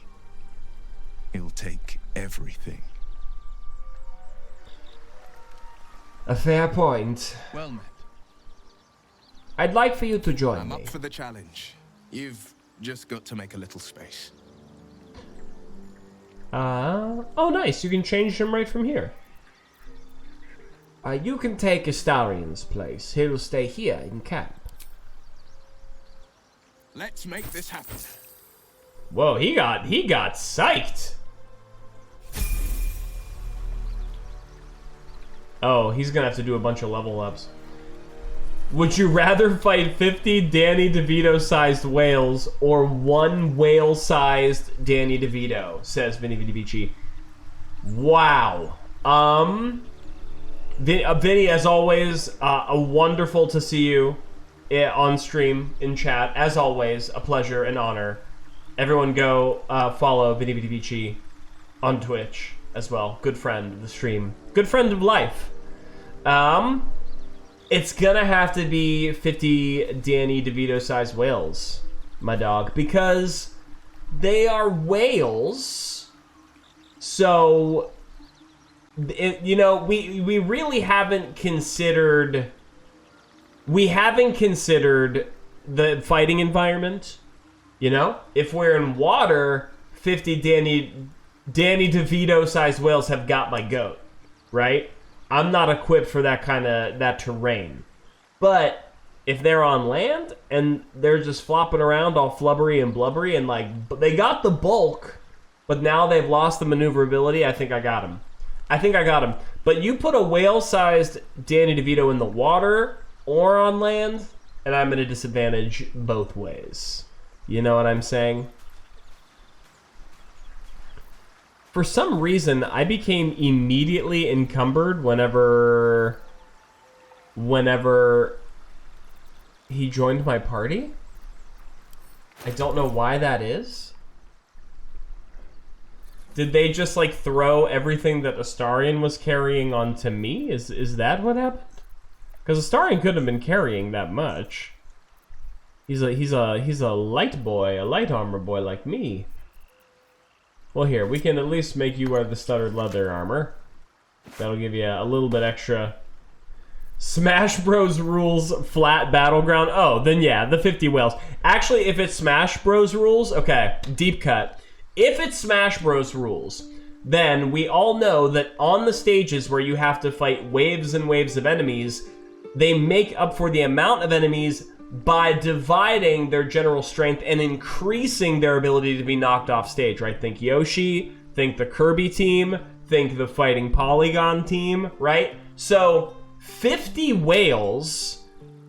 He'll take everything. A fair point. Well met. I'd like for you to join I'm me. up for the challenge. You've just got to make a little space. Oh nice, you can change him right from here. You can take Astarion's place. He'll stay here in camp. Let's make this happen. Whoa, he got psyched. Oh, he's gonna have to do a bunch of level ups. Would you rather fight 50 Danny DeVito-sized whales or 1 whale-sized Danny DeVito? Says Vinny Vinny Vici. Wow. Vinny, as always, wonderful to see you on stream, in chat. As always, a pleasure and honor. Everyone go follow Vinny Vinny Vici on Twitch as well. Good friend of the stream. Good friend of life. It's gonna have to be 50 Danny DeVito-sized whales, my dog, because they are whales. So, you know, we really haven't considered. We haven't considered the fighting environment. You know, if we're in water, 50 Danny DeVito-sized whales have got my goat, right? I'm not equipped for that terrain. But if they're on land and they're just flopping around all flubbery and blubbery and like they got the bulk, but now they've lost the maneuverability, I think I got him. But you put a whale-sized Danny DeVito in the water or on land, and I'm at a disadvantage both ways. You know what I'm saying? For some reason, I became immediately encumbered whenever he joined my party. I don't know why that is. Did they just like throw everything that Astarion was carrying onto me? Is that what happened? Because Astarion couldn't have been carrying that much. He's a light boy, a light armor boy like me. Well, here, we can at least make you wear the studded leather armor. That'll give you a little bit extra. Smash Bros. Rules flat battleground. Oh, then yeah, the 50 whales. Actually, if it's Smash Bros. Rules, okay, deep cut. If it's Smash Bros. Rules, then we all know that on the stages where you have to fight waves and waves of enemies, they make up for the amount of enemies by dividing their general strength and increasing their ability to be knocked off stage, right? Think Yoshi, think the Kirby team, think the Fighting Polygon team, right? So 50 whales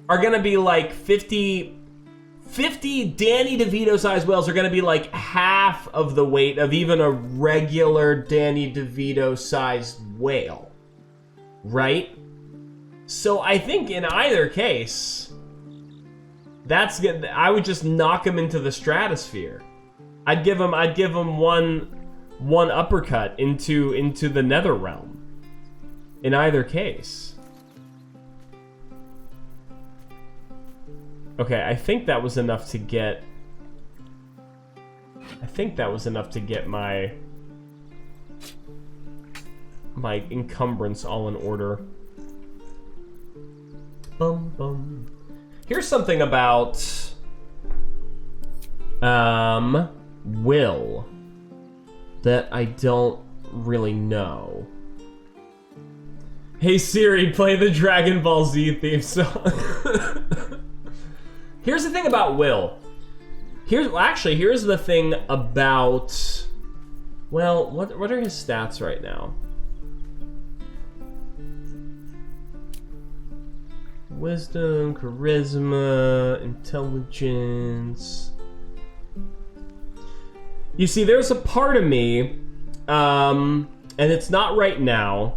are gonna be like 50 Danny DeVito-sized whales are gonna be like half of the weight of even a regular Danny DeVito-sized whale, right? So I think in either case, that's good. I would just knock him into the stratosphere. I'd give him one uppercut into the nether realm. In either case. Okay, I think that was enough to get. my encumbrance all in order. Bum bum. Here's something about Will that I don't really know. Hey Siri, play the Dragon Ball Z theme song. Here's the thing about Will. Here's the thing about. Well, what are his stats right now? Wisdom, charisma, intelligence. You see, there's a part of me, and it's not right now.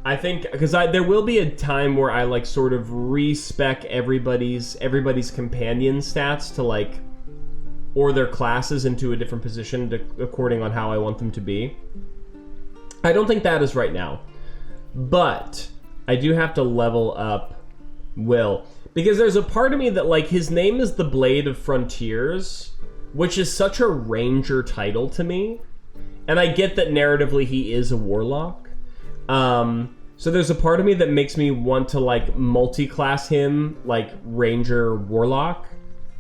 I think because there will be a time where I like sort of respec everybody's companion stats to like, or their classes into a different position according on how I want them to be. I don't think that is right now, but I do have to level up Will, because there's a part of me that like his name is the Blade of Frontiers, which is such a ranger title to me, and I get that narratively he is a warlock. So there's a part of me that makes me want to like multi-class him like ranger warlock,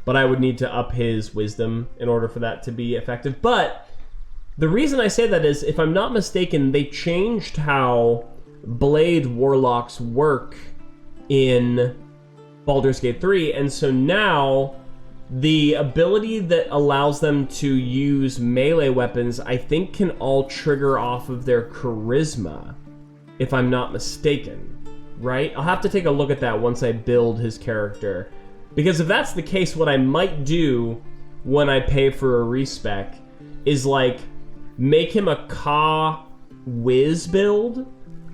but I would need to up his wisdom in order for that to be effective. But the reason I say that is, if I'm not mistaken, they changed how blade warlocks work in Baldur's Gate 3, and so now the ability that allows them to use melee weapons, I think, can all trigger off of their charisma, if I'm not mistaken. right? I'll have to take a look at that once I build his character. Because if that's the case, what I might do when I pay for a respec is like make him a Ka Wiz build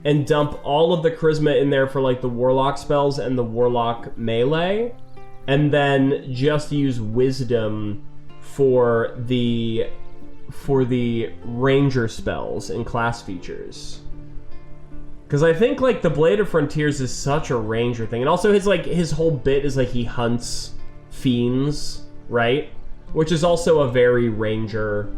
and dump all of the charisma in there for like the Warlock spells and the Warlock melee, and then just use wisdom for the ranger spells and class features. Because I think like the Blade of Frontiers is such a ranger thing, and also his whole bit is like he hunts fiends, right? Which is also a very ranger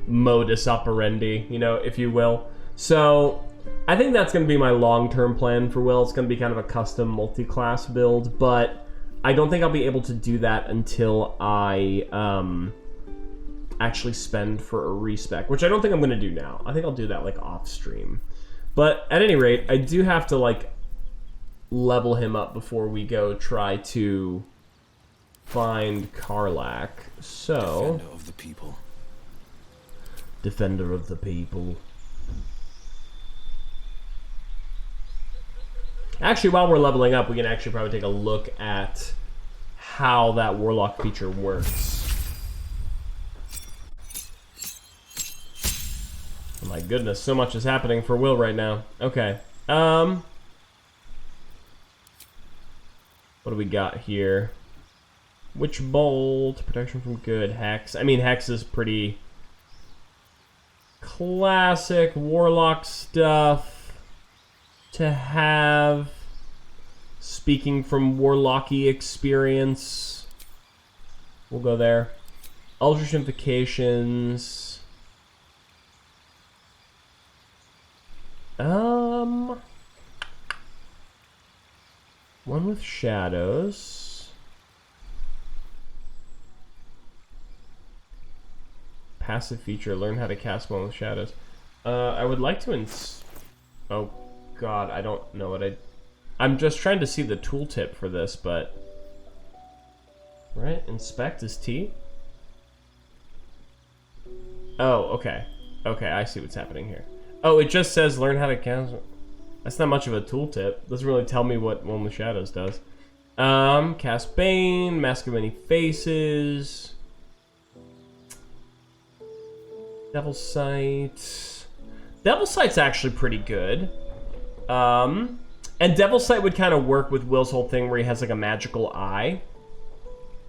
modus operandi, you know, if you will. So I think that's going to be my long-term plan for Will. It's going to be kind of a custom multi-class build, but I don't think I'll be able to do that until I actually spend for a respec, which I don't think I'm going to do now. I think I'll do that like off stream. But at any rate, I do have to like level him up before we go try to find Karlach. So, Defender of the people. Defender of the people. Actually, while we're leveling up, we can actually probably take a look at how that Warlock feature works. Oh my goodness, so much is happening for Will right now. Okay. What do we got here? Witch Bolt, protection from good, Hex. I mean, Hex is pretty classic Warlock stuff to have. Speaking from Warlocky experience, we'll go there. Eldritch Invocations. One with shadows. Passive feature, learn how to cast one with shadows. I would like to oh god, I don't know what I'm just trying to see the tooltip for this, but right, inspect is T. Oh, okay. Okay, I see what's happening here. Oh, it just says learn how to cast. That's not much of a tooltip. Doesn't really tell me what one with shadows does. Cast Bane, Mask of Many Faces, Devil Sight. Devil Sight's actually pretty good. And Devil Sight would kind of work with Will's whole thing where he has like a magical eye.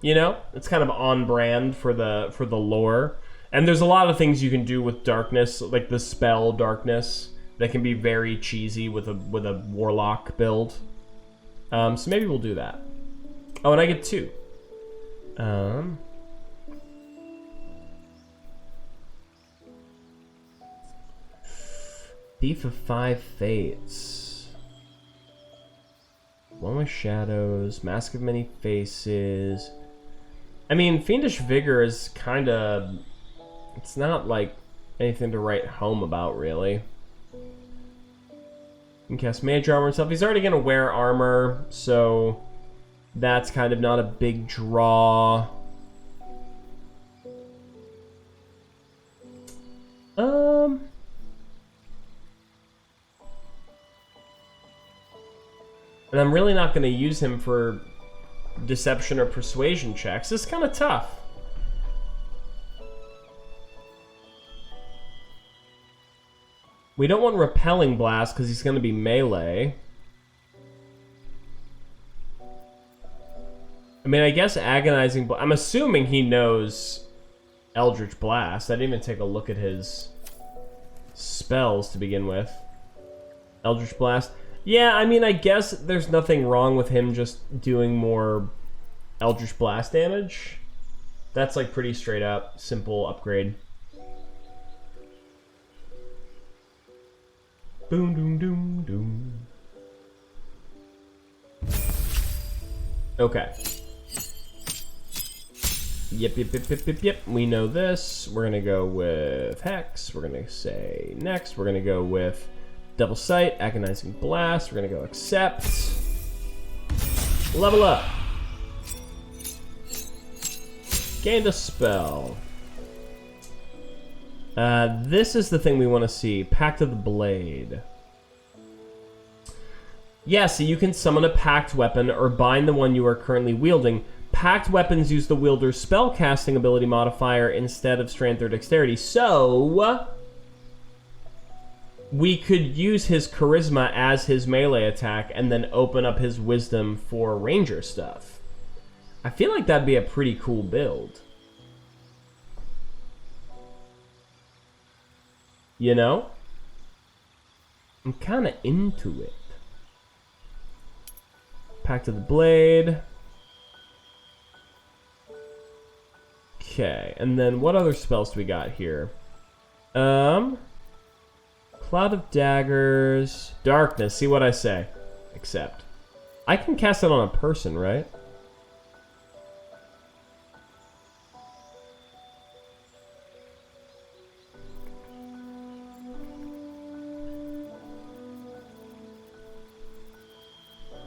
You know? It's kind of on brand for the lore. And there's a lot of things you can do with darkness, like the spell darkness, that can be very cheesy with a Warlock build. So maybe we'll do that. Oh, and I get 2. Thief of 5 Fates. One with shadows, Mask of Many Faces. I mean, Fiendish Vigor is kind of... It's not, like, anything to write home about, really. You can cast Mage Armor and stuff. He's already going to wear armor, so that's kind of not a big draw. And I'm really not going to use him for deception or persuasion checks. It's kind of tough. We don't want Repelling Blast because he's going to be melee. I mean, I guess Agonizing Blast. I'm assuming he knows Eldritch Blast. I didn't even take a look at his spells to begin with. Eldritch Blast. Yeah, I mean, I guess there's nothing wrong with him just doing more Eldritch Blast damage. That's like pretty straight up, simple upgrade. Boom, doom, doom, doom. Okay. Yep. We know this. We're gonna go with Hex. We're gonna say next. We're gonna go with Devil Sight, Agonizing Blast. We're gonna go Accept. Level up. Gained a spell. This is the thing we want to see. Pact of the Blade. Yeah, so you can summon a packed weapon or bind the one you are currently wielding. Packed weapons use the wielder's spellcasting ability modifier instead of strength or dexterity. So we could use his charisma as his melee attack and then open up his wisdom for ranger stuff. I feel like that'd be a pretty cool build. You know? I'm kind of into it. Pact of the Blade. Okay, and then what other spells do we got here? Cloud of Daggers. Darkness, see what I say. Accept. I can cast that on a person, right?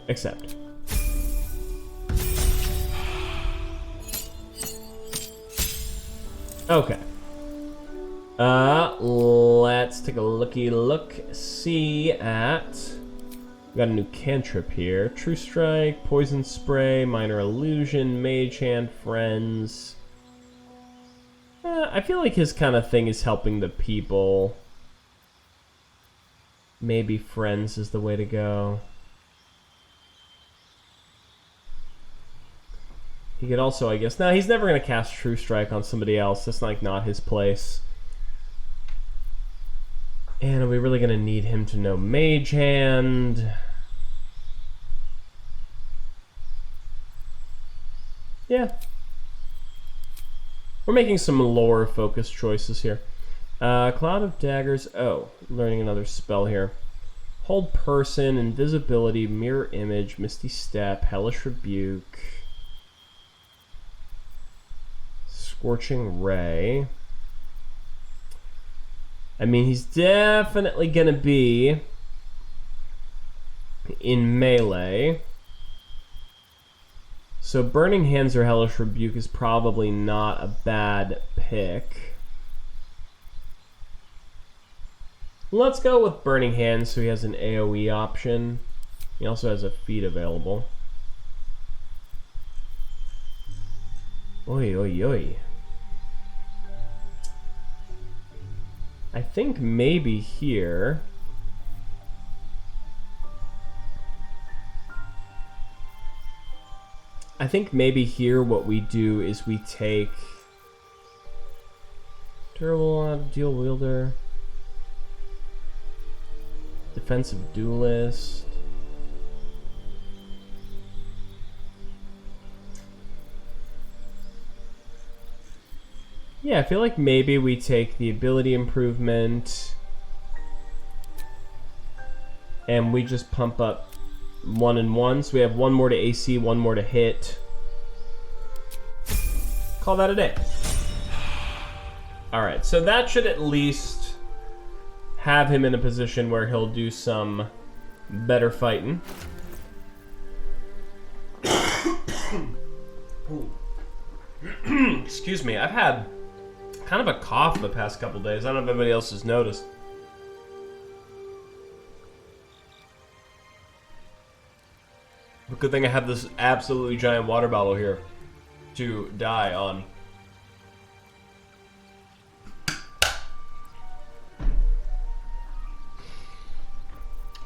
Accept. Okay. Let's take a look. See at... We got a new cantrip here. True Strike, Poison Spray, Minor Illusion, Mage Hand, Friends. I feel like his kind of thing is helping the people. Maybe Friends is the way to go. He could also, I guess... No, he's never going to cast True Strike on somebody else. That's like not his place. And are we really going to need him to know Mage Hand? Yeah. We're making some lore-focused choices here. Cloud of Daggers. Oh, learning another spell here. Hold Person, Invisibility, Mirror Image, Misty Step, Hellish Rebuke... Scorching Ray. I mean, he's definitely gonna be in melee. So Burning Hands or Hellish Rebuke is probably not a bad pick. Let's go with Burning Hands so he has an AoE option. He also has a feat available. Oi, oi, oi. I think maybe here... I think maybe here what we do is we take... Durable Dual Wielder... Defensive Duelist... Yeah, I feel like maybe we take the ability improvement and we just pump up 1 and 1. So we have 1 more to AC, 1 more to hit. Call that a day. Alright, so that should at least have him in a position where he'll do some better fighting. Excuse me, I've had kind of a cough the past couple days. I don't know if anybody else has noticed. But good thing I have this absolutely giant water bottle here to die on.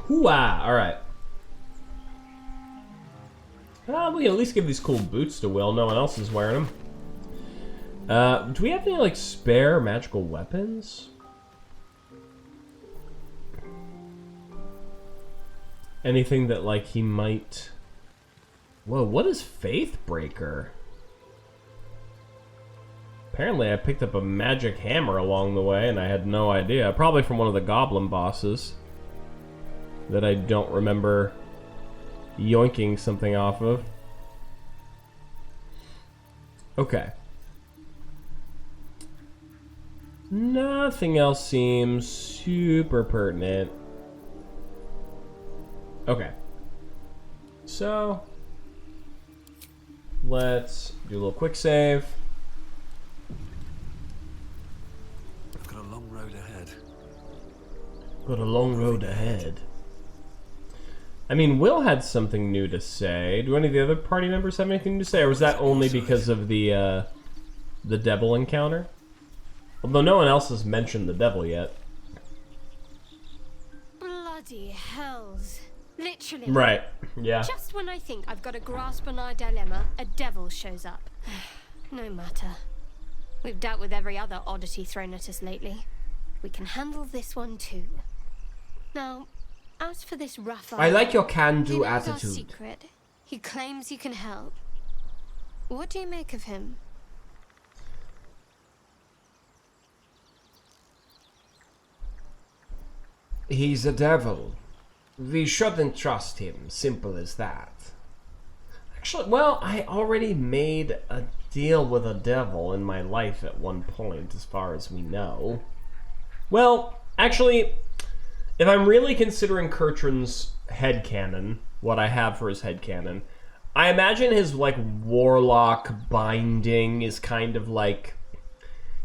Hoo-ah! Alright. We can at least give these cool boots to Will. No one else is wearing them. Do we have any, like, spare magical weapons? Anything that, like, he might... Whoa, what is Faithbreaker? Apparently I picked up a magic hammer along the way and I had no idea. Probably from one of the goblin bosses that I don't remember yoinking something off of. Okay. Nothing else seems super pertinent. Okay. So, let's do a little quick save. I've got a long road ahead. Got a long road ahead. I mean, Will had something new to say. Do any of the other party members have anything to say, or was that only because of the devil encounter? Although no one else has mentioned the devil yet. Bloody hells. Literally. Right, yeah. Just when I think I've got a grasp on our dilemma, a devil shows up. No matter. We've dealt with every other oddity thrown at us lately. We can handle this one too. Now, as for this Raphael... I like your can-do he knows our attitude. secret. He claims he can help. What do you make of him? He's a devil. We shouldn't trust him. Simple as that. Actually, well, I already made a deal with a devil in my life at one point, as far as we know. Well, actually, if I'm really considering Kurtran's headcanon, what I have for his headcanon, I imagine his, like, Warlock binding is kind of like...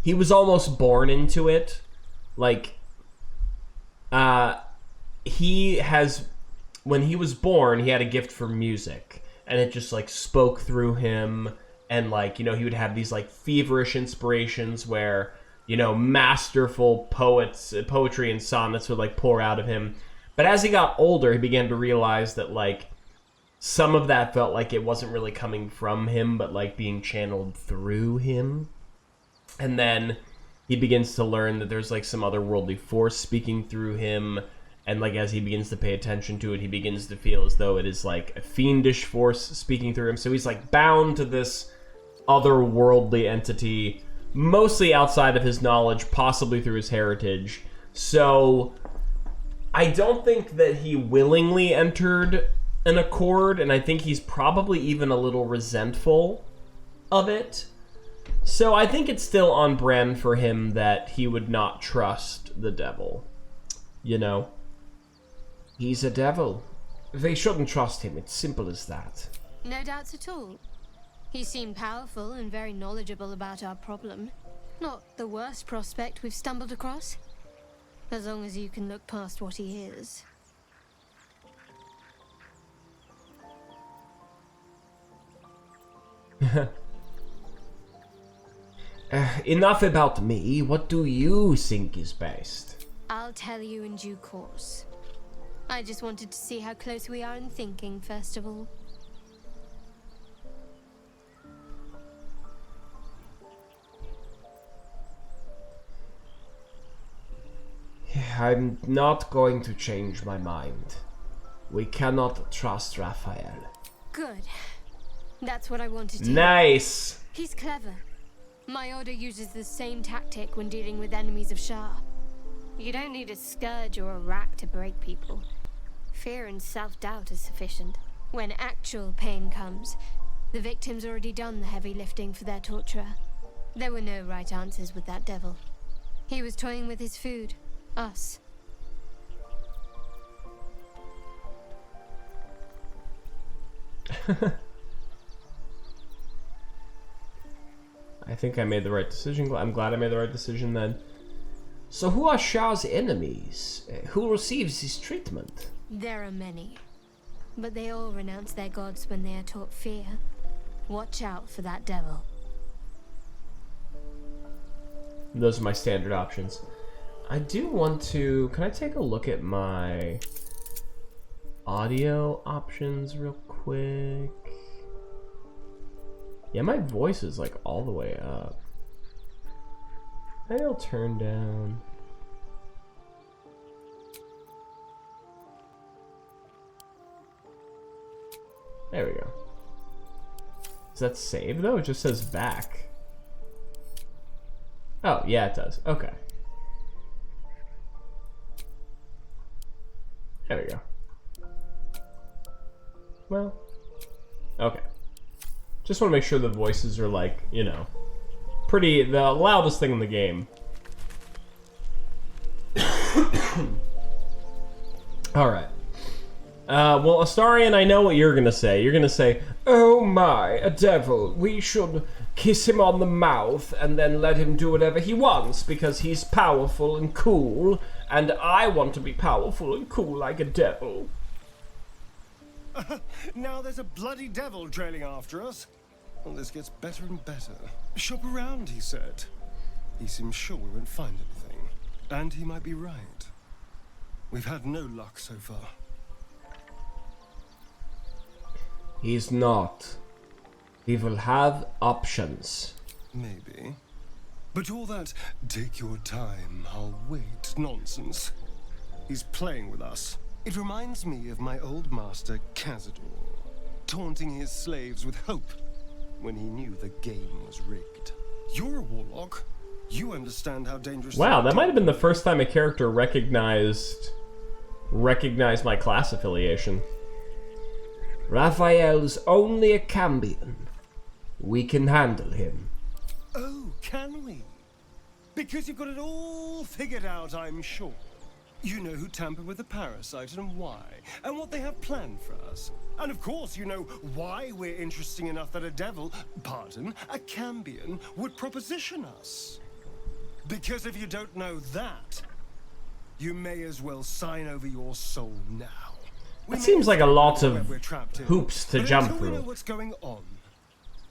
He was almost born into it. Like... he has, when he was born, he had a gift for music, and it just, like, spoke through him, and, like, you know, he would have these, like, feverish inspirations where, you know, masterful poetry and sonnets would, like, pour out of him. But as he got older, he began to realize that, like, some of that felt like it wasn't really coming from him, but, like, being channeled through him. And then he begins to learn that there's, like, some otherworldly force speaking through him, and, like, as he begins to pay attention to it, he begins to feel as though it is, like, a fiendish force speaking through him. So he's, like, bound to this otherworldly entity, mostly outside of his knowledge, possibly through his heritage. So I don't think that he willingly entered an accord, and I think he's probably even a little resentful of it. So I think it's still on brand for him that he would not trust the devil. You know? He's a devil. They shouldn't trust him. It's simple as that. No doubts at all. He seemed powerful and very knowledgeable about our problem. Not the worst prospect we've stumbled across. As long as you can look past what he is. Enough about me. What do you think is best? I'll tell you in due course. I just wanted to see how close we are in thinking, first of all. I'm not going to change my mind. We cannot trust Raphael. Good. That's what I wanted to hear. Nice! He's clever. My order uses the same tactic when dealing with enemies of Shah. You don't need a scourge or a rack to break people. Fear and self-doubt is sufficient. When actual pain comes, the victim's already done the heavy lifting for their torturer. There were no right answers with that devil. He was toying with his food. Us. I think I made the right decision. I'm glad I made the right decision then. So who are Shah's enemies? Who receives his treatment? There are many. But they all renounce their gods when they are taught fear. Watch out for that devil. Those are my standard options. I do want to... Can I take a look at my audio options real quick? Yeah, my voice is like all the way up. Maybe I'll turn down. There we go. Does that save though? It just says back. Oh, yeah, it does. Okay. There we go. Well, okay. Just want to make sure the voices are like, you know, the loudest thing in the game. Alright. Well, Astarion, I know what you're gonna say. You're gonna say, "Oh my, a devil. We should kiss him on the mouth and then let him do whatever he wants because he's powerful and cool, and I want to be powerful and cool like a devil." Now there's a bloody devil trailing after us. Well, this gets better and better. Shop around, he said. He seems sure we won't find anything. And he might be right. We've had no luck so far. He's not. We will have options. Maybe. But all that, take your time, I'll wait nonsense. He's playing with us. It reminds me of my old master, Cazador, taunting his slaves with hope when he knew the game was rigged. You're a warlock. You understand how dangerous... Wow, that might have been the first time a character recognized my class affiliation. Raphael's only a Cambion. We can handle him. Oh, can we? Because you've got it all figured out, I'm sure. You know who tampered with the parasite and why, and what they have planned for us. And of course you know why we're interesting enough that a devil, pardon, a Cambion, would proposition us. Because if you don't know that, you may as well sign over your soul now. That seems like a lot of hoops to jump until we know through. what's going on,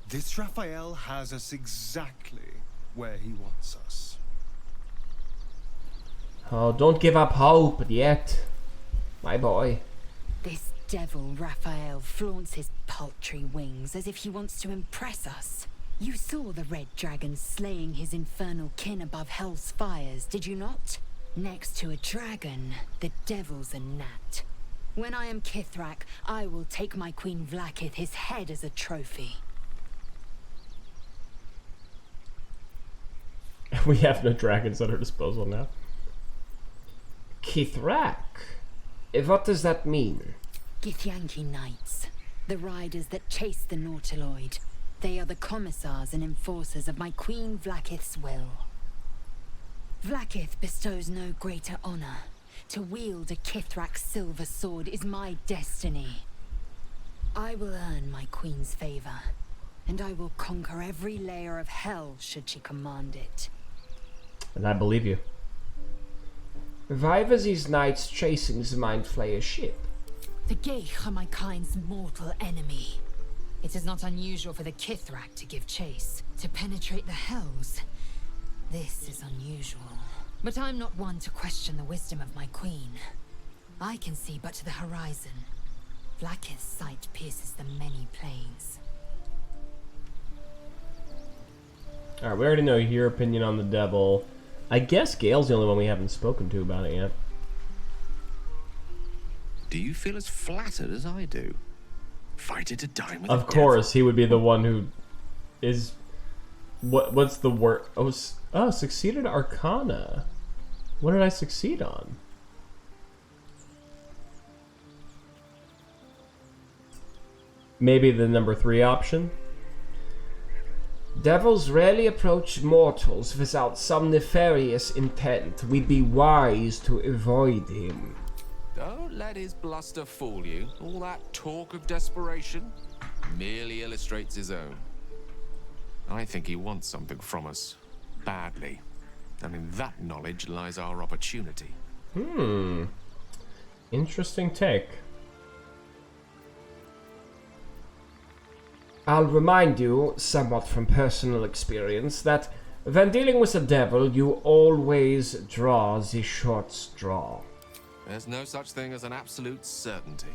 this Raphael has us exactly where he wants us. Oh, don't give up hope yet, my boy. This devil Raphael flaunts his paltry wings as if he wants to impress us. You saw the red dragon slaying his infernal kin above hell's fires, did you not? Next to a dragon, the devil's a gnat. When I am Kithrak, I will take my Queen Vlaakith his head as a trophy. We have no dragons at our disposal now. Kithrak? What does that mean? Githyanki Knights, the riders that chase the Nautiloid. They are the commissars and enforcers of my Queen Vlaakith's will. Vlaakith bestows no greater honor. To wield a Kithrak silver sword is my destiny. I will earn my queen's favor, and I will conquer every layer of hell should she command it. And I believe you. Why were these knights chasing the Mind Flayer ship? The Geich are my kind's mortal enemy. It is not unusual for the Kithrak to give chase, to penetrate the hells. This is unusual. But I'm not one to question the wisdom of my queen. I can see but to the horizon. Vlaakith's sight pierces the many planes. Alright, we already know your opinion on the devil. I guess Gale's the only one we haven't spoken to about it yet. Do you feel as flattered as I do? Fighter to die with Of course, he would be the one who is... What's the word? Oh, succeeded Arcana. What did I succeed on? Maybe the number 3 option? Devils rarely approach mortals without some nefarious intent. We'd be wise to avoid him. Don't let his bluster fool you. All that talk of desperation merely illustrates his own. I think he wants something from us. Badly. And in that knowledge lies our opportunity. Interesting take. I'll remind you, somewhat from personal experience, that when dealing with a devil, you always draw the short straw. There's no such thing as an absolute certainty.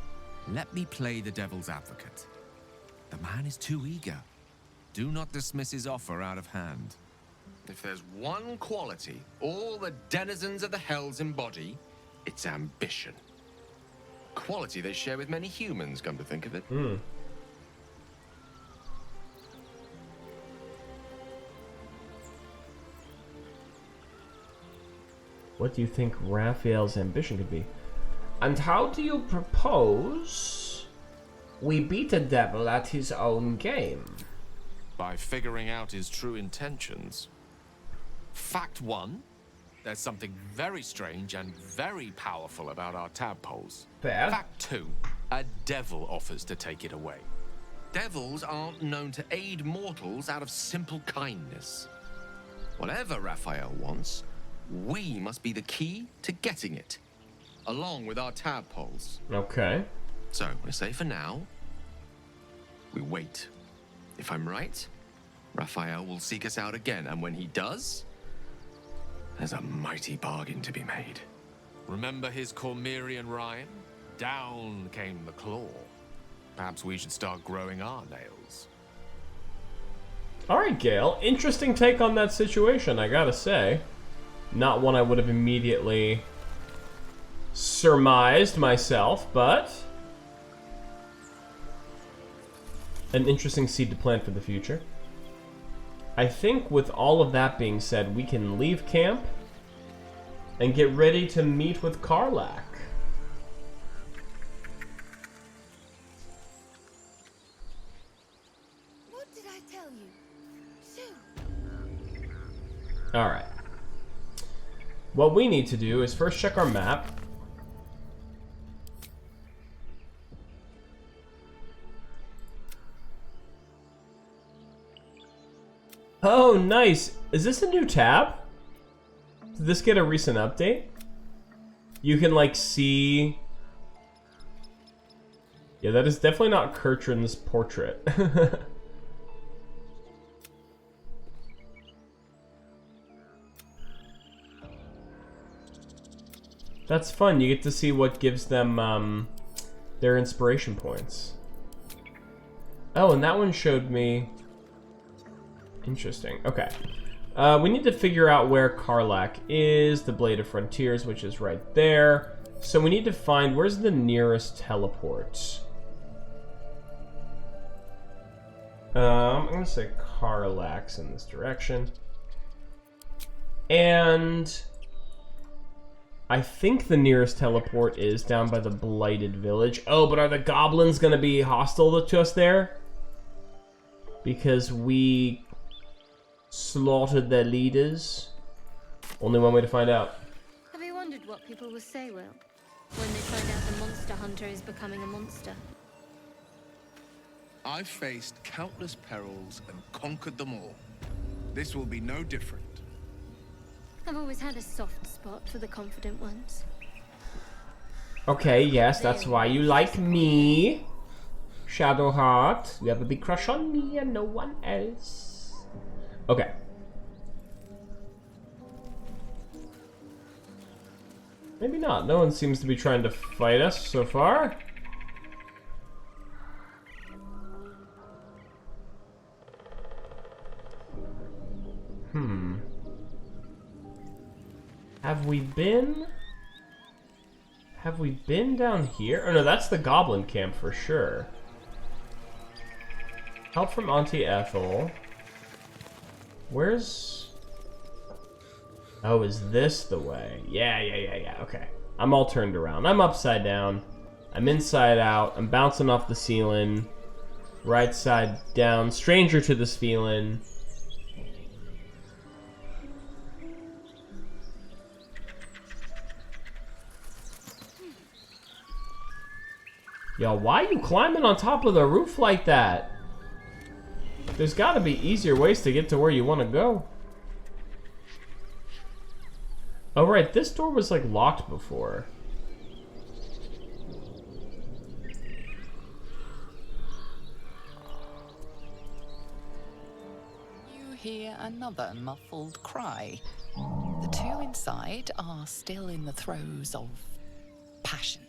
Let me play the devil's advocate. The man is too eager. Do not dismiss his offer out of hand. If there's one quality all the denizens of the hells embody, it's ambition. Quality they share with many humans, come to think of it. What do you think Raphael's ambition could be? And how do you propose we beat a devil at his own game? By figuring out his true intentions. Fact 1, there's something very strange and very powerful about our tadpoles. Fair. Fact 2, a devil offers to take it away. Devils aren't known to aid mortals out of simple kindness. Whatever Raphael wants, we must be the key to getting it, along with our tadpoles. Okay. So, we say for now, we wait. If I'm right, Raphael will seek us out again, and when he does, there's a mighty bargain to be made. Remember his Cormyrean rhyme? Down came the claw. Perhaps we should start growing our nails. Alright, Gale. Interesting take on that situation, I gotta say. Not one I would have immediately surmised myself, but an interesting seed to plant for the future. I think with all of that being said, we can leave camp and get ready to meet with Karlach. What did I tell you? Shoo. Alright. What we need to do is first check our map. Oh, nice. Is this a new tab? Did this get a recent update? You can, like, see... Yeah, that is definitely not Kurtrin's portrait. That's fun. You get to see what gives them, their inspiration points. Oh, and that one showed me... Interesting. Okay. We need to figure out where Karlach is, the Blade of Frontiers, which is right there. So we need to find, where's the nearest teleport? I'm going to say Karlach's in this direction. And I think the nearest teleport is down by the Blighted Village. Oh, but are the goblins going to be hostile to us there? Because we slaughtered their leaders? Only one way to find out. Have you wondered what people will say, Will, when they find out the monster hunter is becoming a monster? I've faced countless perils and conquered them all. This will be no different. I've always had a soft spot for the confident ones. Okay, yes, that's why you like me. Shadowheart. You have a big crush on me and no one else. Okay. Maybe not. No one seems to be trying to fight us so far. Have we been down here? Oh no, that's the goblin camp for sure. Help from Auntie Ethel. Where's... Oh, is this the way? Yeah, okay. I'm all turned around. I'm upside down. I'm inside out. I'm bouncing off the ceiling. Right side down. Stranger to this feeling. Yo, why are you climbing on top of the roof like that? There's gotta be easier ways to get to where you want to go. Oh right, this door was like locked before. You hear another muffled cry. The two inside are still in the throes of passion.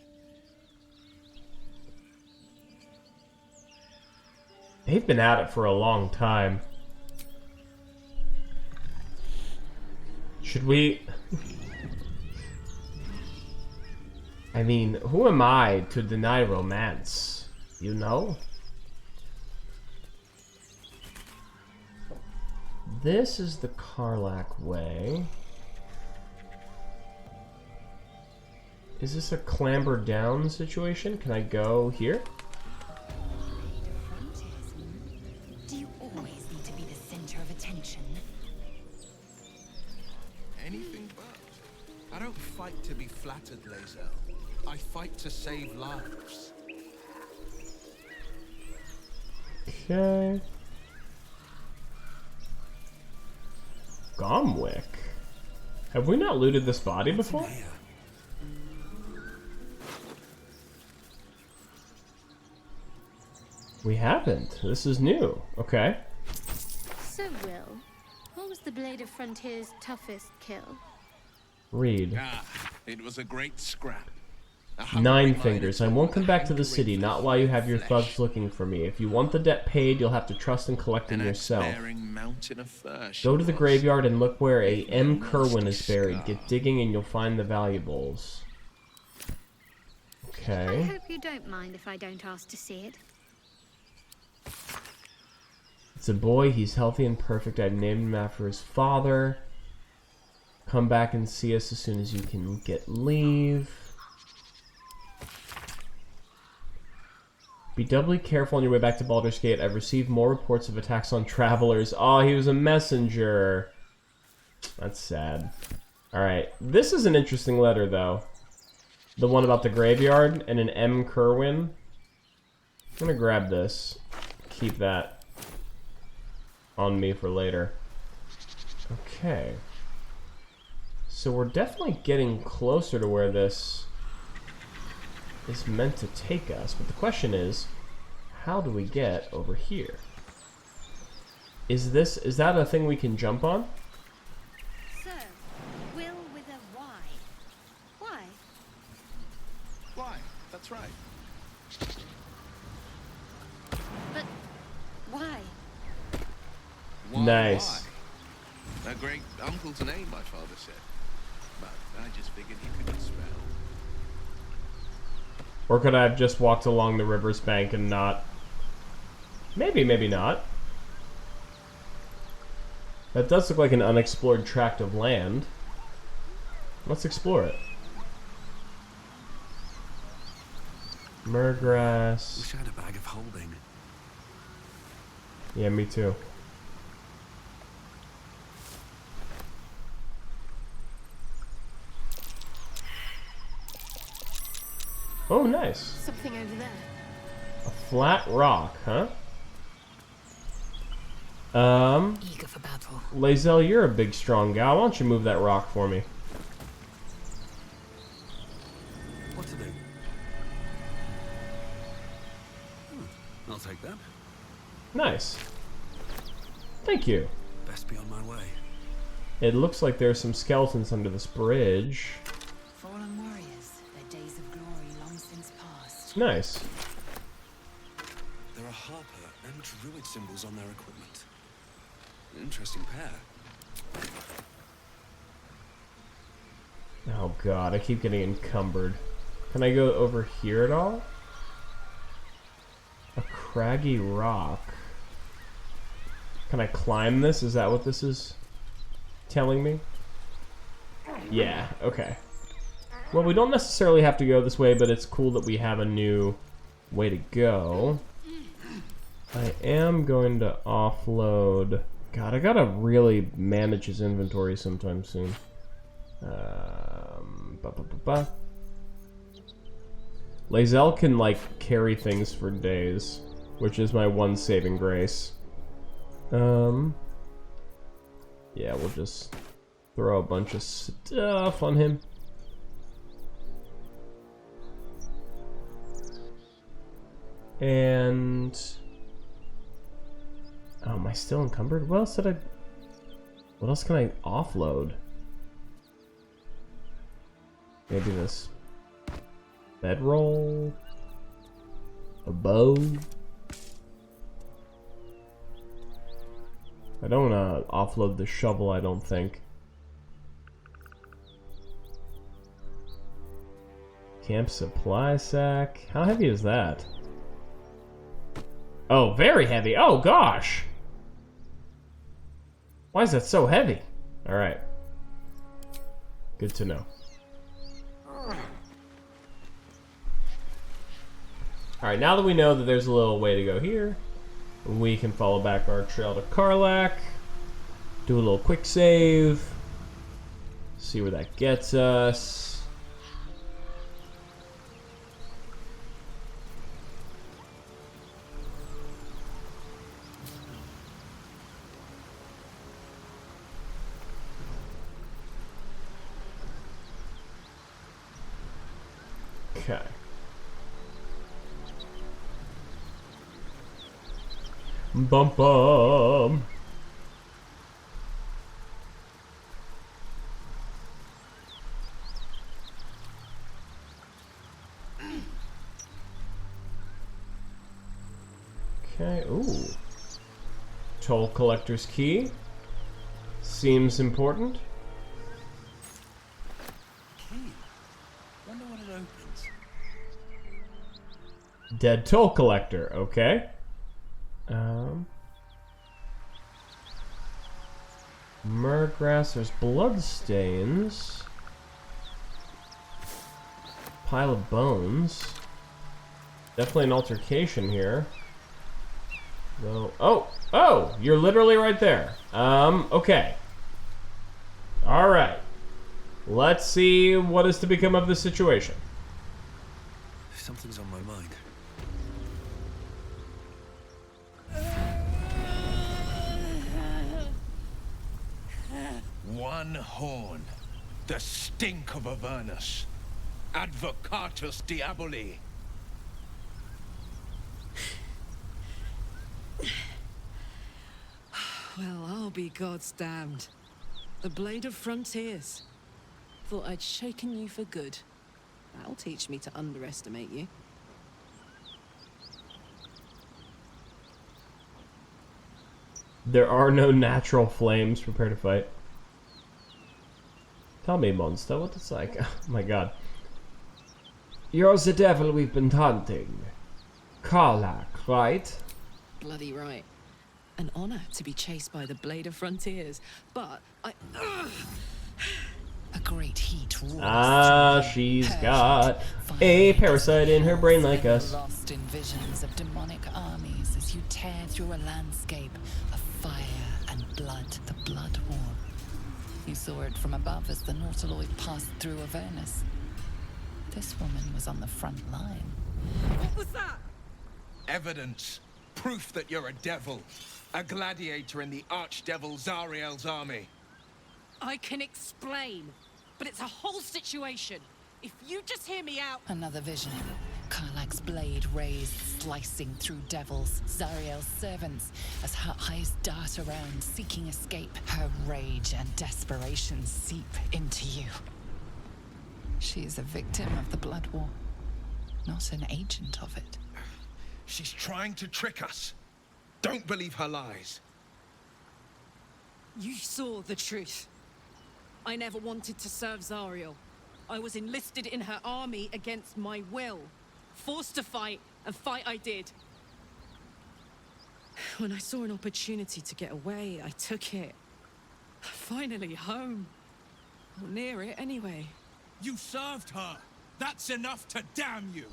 They've been at it for a long time. Should we... I mean, who am I to deny romance? You know? This is the Karlach way. Is this a clamber down situation? Can I go here? Do you always need to be the center of attention? Anything but. I don't fight to be flattered, lae'zel. I fight to save lives. Okay. Gomwick. Have we not looted this body before? We haven't. This is new. Okay. So, Will, what was the Blade of Frontier's toughest kill? Read. It was a great scrap. 9 fingers. I won't come back to the city, not while you have your thugs looking for me. If you want the debt paid, you'll have to trust and collect them yourself. Go to the graveyard and look where a M. Kerwin is buried. Get digging and you'll find the valuables. Okay. I hope you don't mind if I don't ask to see it. It's a boy. He's healthy and perfect. I've named him after his father. Come back and see us as soon as you can get leave. Be doubly careful on your way back to Baldur's Gate. I've received more reports of attacks on travelers. Oh, he was a messenger. That's sad. Alright, this is an interesting letter, though. The one about the graveyard and an M. Kerwin. I'm gonna grab this. Keep that on me for later. Okay. So we're definitely getting closer to where this is meant to take us, but the question is, how do we get over here? Is that a thing we can jump on? So, Will with a Y. Why? Why? That's right. But why? Nice. Why? A great uncle's name, my father said. But I just figured he could spell. Or could I have just walked along the river's bank and not? Maybe, maybe not. That does look like an unexplored tract of land. Let's explore it. Murgrass. Wish I had a bag of holding. Yeah, me too. Oh, nice. Something over there. A flat rock, huh? Eager for battle. lae'zel, you're a big, strong guy. Why don't you move that rock for me? What to do? I'll take that. Nice. Thank you. Best be on my way. It looks like there's some skeletons under this bridge. Fallen warriors, their days of glory long since past. Nice. There are Harper and Druid symbols on their equipment. Interesting pair. Oh god, I keep getting encumbered. Can I go over here at all? A craggy rock. Can I climb this? Is that what this is telling me? Yeah, okay. Well, we don't necessarily have to go this way, but it's cool that we have a new way to go. I am going to offload... God, I gotta really manage his inventory sometime soon. lae'zel can, like, carry things for days, which is my one saving grace. Yeah, we'll just throw a bunch of stuff on him. And... oh, am I still encumbered? What else can I offload? Maybe this bedroll? A bow? I don't want to offload the shovel, I don't think. Camp supply sack. How heavy is that? Oh, very heavy. Oh, gosh. Why is that so heavy? Alright. Good to know. Alright, now that we know that there's a little way to go here, we can follow back our trail to Karlach, do a little quick save, see where that gets us. Okay. Bum bum. Okay, ooh. Toll collector's key. Seems important. Key. Wonder what it opens. Dead toll collector, okay. Murgrass, there's bloodstains. Pile of bones. Definitely an altercation here. Though, oh, you're literally right there. Okay. Alright. Let's see what is to become of this situation. Something's on my mind. One horn, the stink of Avernus. Advocatus Diaboli. Well, I'll be God's damned. The Blade of Frontiers. Thought I'd shaken you for good. That'll teach me to underestimate you. There are no natural flames. Prepare to fight. Tell me, monster, what it's like. Oh my god. You're the devil we've been hunting. Karlach, right? Bloody right. An honor to be chased by the Blade of Frontiers, but I... A great heat roars. Ah, she's got a parasite in her brain like us. Lost in visions of demonic armies as you tear through a landscape of fire and blood, the Blood War. You saw it from above as the Nautiloid passed through Avernus. This woman was on the front line. What was that? Evidence. Proof that you're a devil. A gladiator in the archdevil Zariel's army. I can explain, but it's a whole situation. If you just hear me out... Another vision. Karlach's blade raised, slicing through devils, Zariel's servants, as her eyes dart around, seeking escape. Her rage and desperation seep into you. She is a victim of the Blood War, not an agent of it. She's trying to trick us. Don't believe her lies. You saw the truth. I never wanted to serve Zariel. I was enlisted in her army against my will. Forced to fight, and fight I did. When I saw an opportunity to get away, I took it. Finally home. Or near it, anyway. You served her. That's enough to damn you.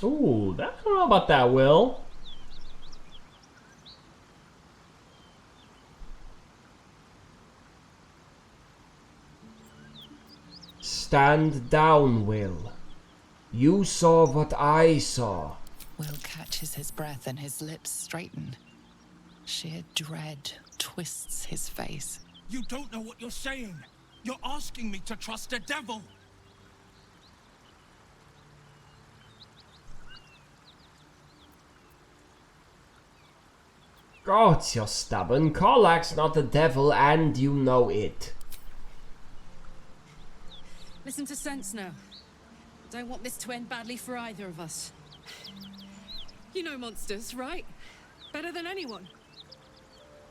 Ooh, I don't know about that, Will. Stand down, Will. You saw what I saw. Will catches his breath and his lips straighten. Sheer dread twists his face. You don't know what you're saying. You're asking me to trust a devil. God, you're stubborn. Karlach's not the devil, and you know it. Listen to sense now. Don't want this to end badly for either of us. You know monsters, right? Better than anyone.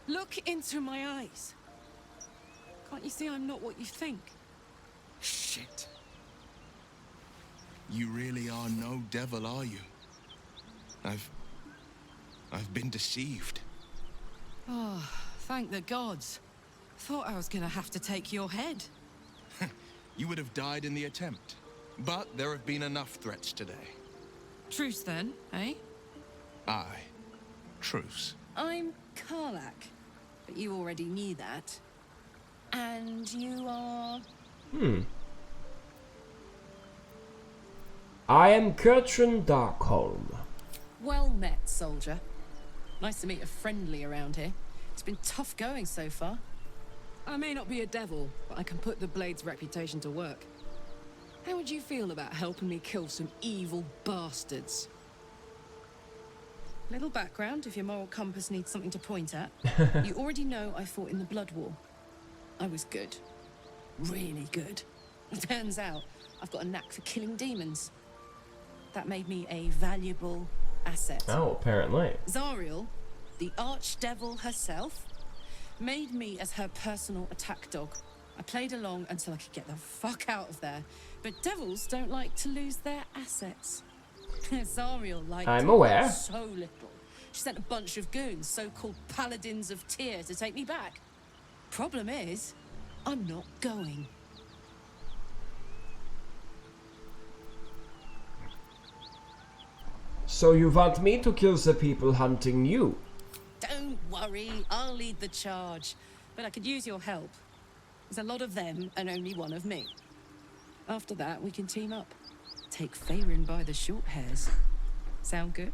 Look into my eyes. Can't you see I'm not what you think? Shit. You really are no devil, are you? I've been deceived. Oh, thank the gods. Thought I was gonna have to take your head. You would have died in the attempt. But there have been enough threats today. Truce then, eh? Aye. Truce. I'm Karlach, but you already knew that. And you are... I am Gertrude Darkholm. Well met, soldier. Nice to meet a friendly around here. It's been tough going so far. I may not be a devil, but I can put the Blade's reputation to work. How would you feel about helping me kill some evil bastards? Little background if your moral compass needs something to point at. You already know I fought in the Blood War. I was good. Really good. Turns out I've got a knack for killing demons. That made me a valuable asset. Oh, apparently. Zariel, the archdevil herself, made me as her personal attack dog. I played along until I could get the fuck out of there. But devils don't like to lose their assets. Zariel liked I'm aware. so little. She sent a bunch of goons, so-called paladins of Tyr, to take me back. Problem is, I'm not going. So you want me to kill the people hunting you? Don't worry, I'll lead the charge. But I could use your help. There's a lot of them and only one of me. After that, we can team up. Take Faerun by the short hairs. Sound good?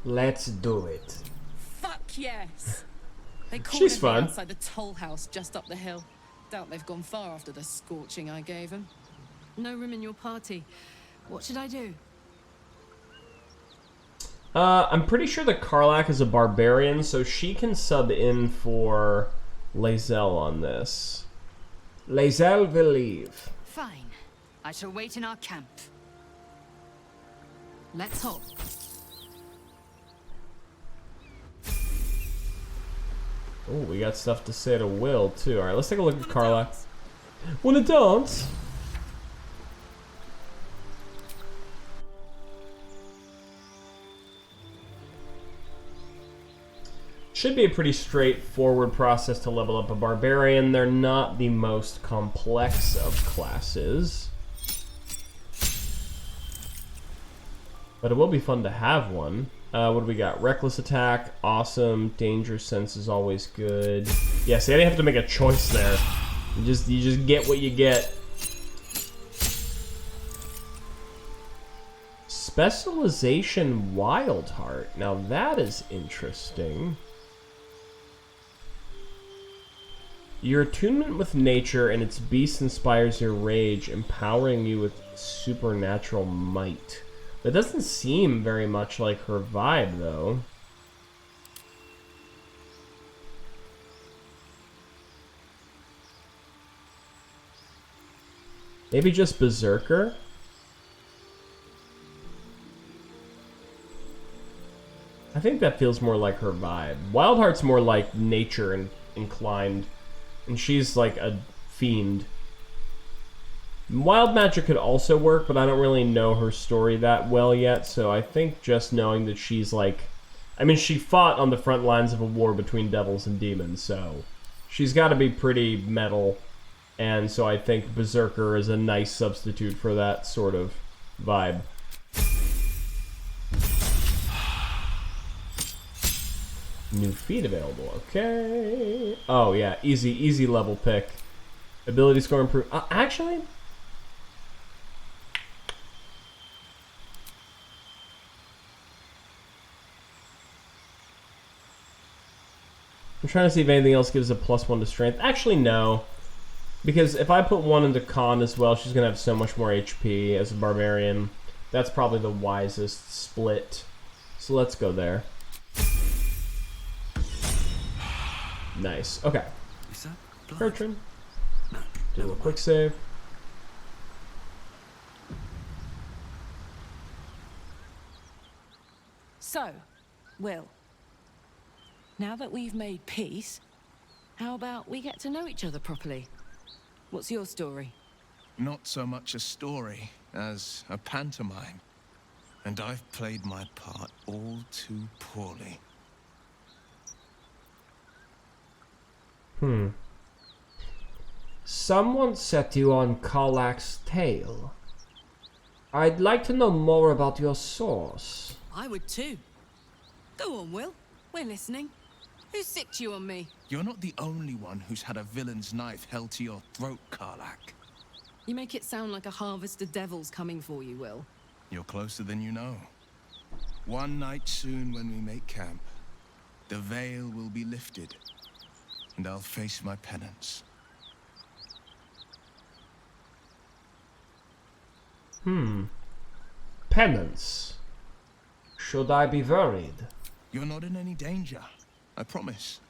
Let's do it. Fuck yes! They She's cornered me fun. outside the toll house just up the hill. Doubt they've gone far after the scorching I gave them. No room in your party. What should I do? I'm pretty sure that Karlach is a barbarian, so she can sub in for lae'zel on this. lae'zel will leave. Fine. I shall wait in our camp. Let's hope. Oh, we got stuff to say to Will, too. Alright, let's take a look at Karlach. Wanna dance? Should be a pretty straightforward process to level up a barbarian. They're not the most complex of classes. But it will be fun to have one. What do we got? Reckless attack, awesome. Danger sense is always good. Yeah, see, I didn't have to make a choice there. You just get what you get. Specialization Wild Heart. Now that is interesting. Your attunement with nature and its beast inspires your rage, empowering you with supernatural might. That doesn't seem very much like her vibe, though. Maybe just Berserker? I think that feels more like her vibe. Wildheart's more like nature and inclined, and she's like a fiend. Wild magic could also work, but I don't really know her story that well yet, so I think just knowing that she's like... I mean, she fought on the front lines of a war between devils and demons, so she's got to be pretty metal, and so I think Berserker is a nice substitute for that sort of vibe. New feat available, okay. Oh yeah, easy level pick. Ability score improve. Actually... I'm trying to see if anything else gives a +1 to strength. Actually, no. Because if I put 1 into con as well, she's going to have so much more HP as a barbarian. That's probably the wisest split. So let's go there. Nice. Okay. Bertrand. Do a quick save. So, Will, now that we've made peace, how about we get to know each other properly? What's your story? Not so much a story as a pantomime. And I've played my part all too poorly. Someone set you on Karlach's tail. I'd like to know more about your source. I would too. Go on, Will. We're listening. Who sicked you on me? You're not the only one who's had a villain's knife held to your throat, Karlach. You make it sound like a harvest of devils coming for you, Will. You're closer than you know. One night soon when we make camp, the veil will be lifted, and I'll face my penance. Penance. Should I be worried? You're not in any danger. I promise.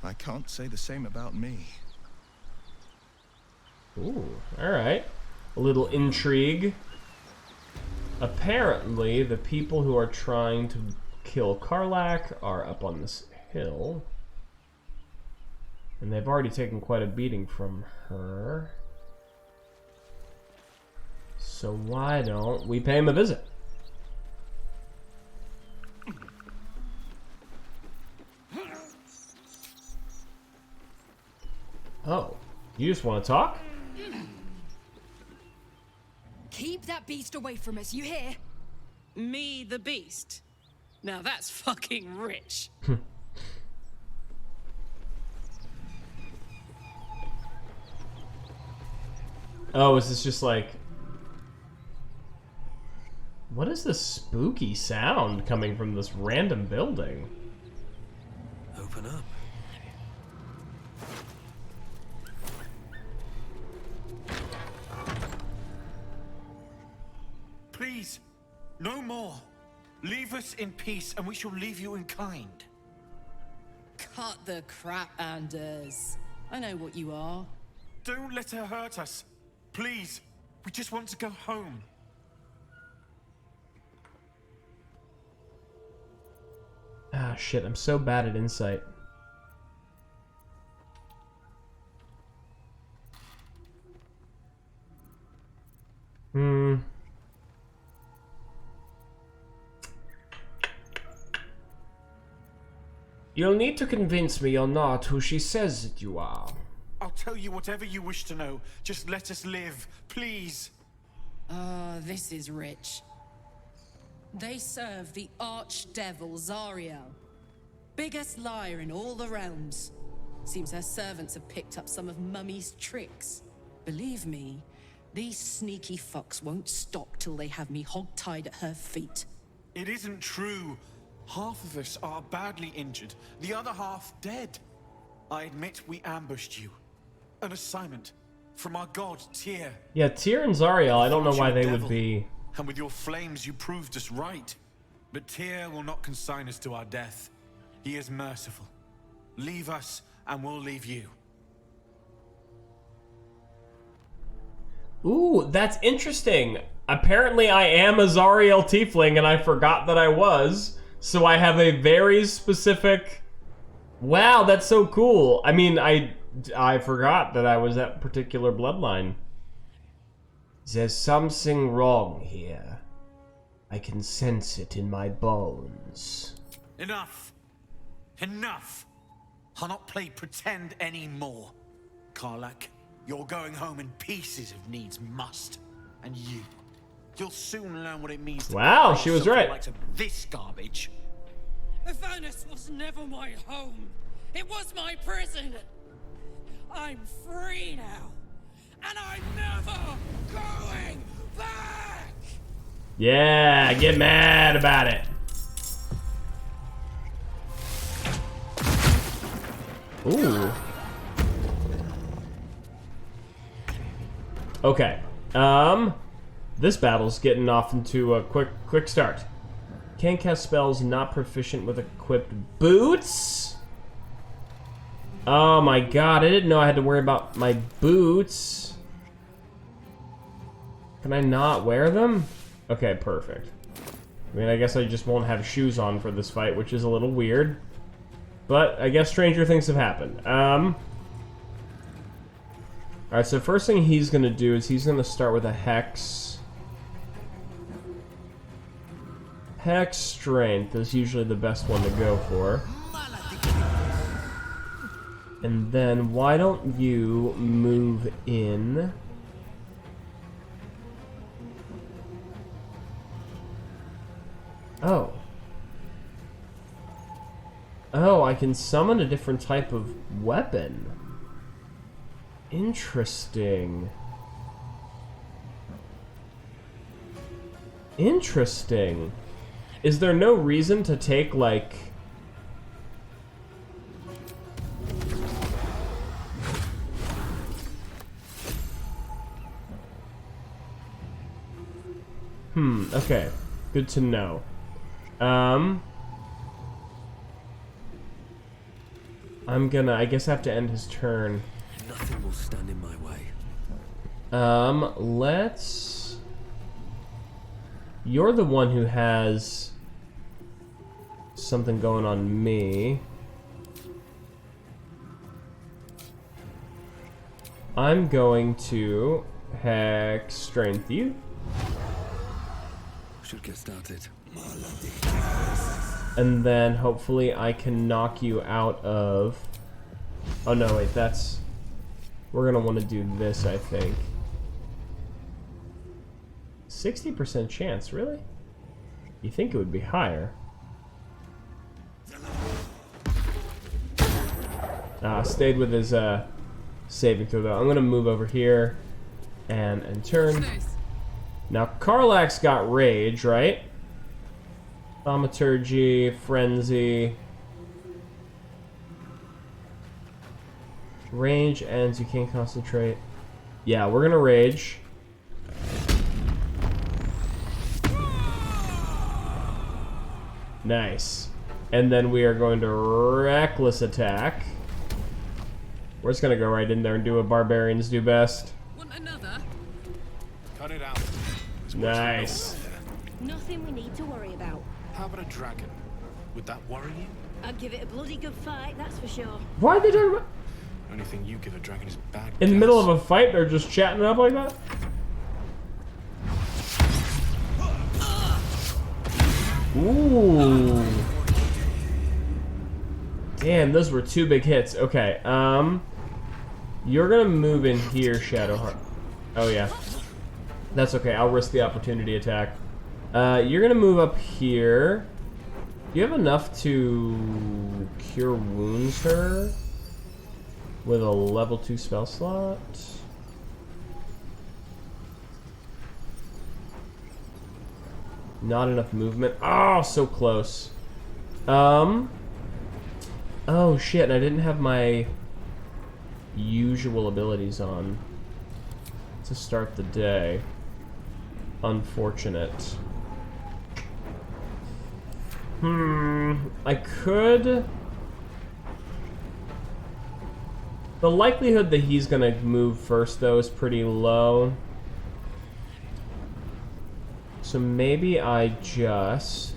I can't say the same about me. Ooh, alright. A little intrigue. Apparently, the people who are trying to kill Karlach are up on this hill. And they've already taken quite a beating from her. So why don't we pay him a visit? Oh, you just want to talk? Keep that beast away from us, you hear? Me, the beast? Now that's fucking rich. Oh, is this just like... What is this spooky sound coming from this random building? Open up. Please, no more. Leave us in peace and we shall leave you in kind. Cut the crap, Anders. I know what you are. Don't let her hurt us. Please, we just want to go home. Ah, shit, I'm so bad at insight. You'll need to convince me you're not who she says that you are. I'll tell you whatever you wish to know. Just let us live, please. This is rich. They serve the archdevil Zariel. Biggest liar in all the realms. Seems her servants have picked up some of Mummy's tricks. Believe me, these sneaky fucks won't stop till they have me hogtied at her feet. It isn't true. Half of us are badly injured, the other half dead. I admit we ambushed you. An assignment from our god, Tyr. Yeah, Tyr and Zariel, I don't know why they would be... And with your flames, you proved us right. But Tyr will not consign us to our death. He is merciful. Leave us, and we'll leave you. Ooh, that's interesting. Apparently I am a Zariel Tiefling, and I forgot that I was. So I have a very specific... Wow, that's so cool. I mean, I forgot that I was that particular bloodline. There's something wrong here. I can sense it in my bones. Enough. Enough. I'll not play pretend anymore. Karlach, you're going home in pieces if needs must. And you'll soon learn what it means to... Wow, she was right. Like this garbage. Avernus was never my home. It was my prison. I'm free now. And I'm never going back! Yeah, get mad about it. Ooh. Okay. This battle's getting off into a quick start. Can't cast spells, not proficient with equipped boots. Oh my god, I didn't know I had to worry about my boots. Can I not wear them? Okay, perfect. I mean, I guess I just won't have shoes on for this fight, which is a little weird. But I guess stranger things have happened. Alright, so first thing he's gonna do is he's gonna start with a Hex. Hex Strength is usually the best one to go for. And then why don't you move in? Oh. Oh, I can summon a different type of weapon. Interesting. Interesting. Is there no reason to take, like... okay. Good to know. I'm gonna, I guess I have to end his turn. Nothing will stand in my way. Let's... You're the one who has something going on me. I'm going to hex strength you. Should get started. And then hopefully I can knock you out of... Oh no, wait, that's... We're gonna want to do this, I think. 60% chance, really? You think it would be higher? Stayed with his saving throw though. I'm gonna move over here and turn. Now Karlach's got rage, right? Thaumaturgy, frenzy. Range ends, you can't concentrate. Yeah, we're gonna rage. Nice. And then we are going to reckless attack. We're just gonna go right in there and do what barbarians do best. Want another? Cut it out. Nice. Nothing we need to worry about. How about a dragon? Would that worry you? I'd give it a bloody good fight, that's for sure. Why are they doing that? Only thing you give a dragon is bad. In the middle of a fight, they're just chatting it up like that? Ooh. Damn, those were 2 big hits. Okay, you're gonna move in here, Shadowheart. Oh yeah. That's okay, I'll risk the opportunity attack. You're gonna move up here. Do you have enough to cure wounds her with a level 2 spell slot? Not enough movement. Oh, so close. Oh shit, and I didn't have my usual abilities on to start the day. Unfortunate. I could... The likelihood that he's gonna move first, though, is pretty low. So maybe I just...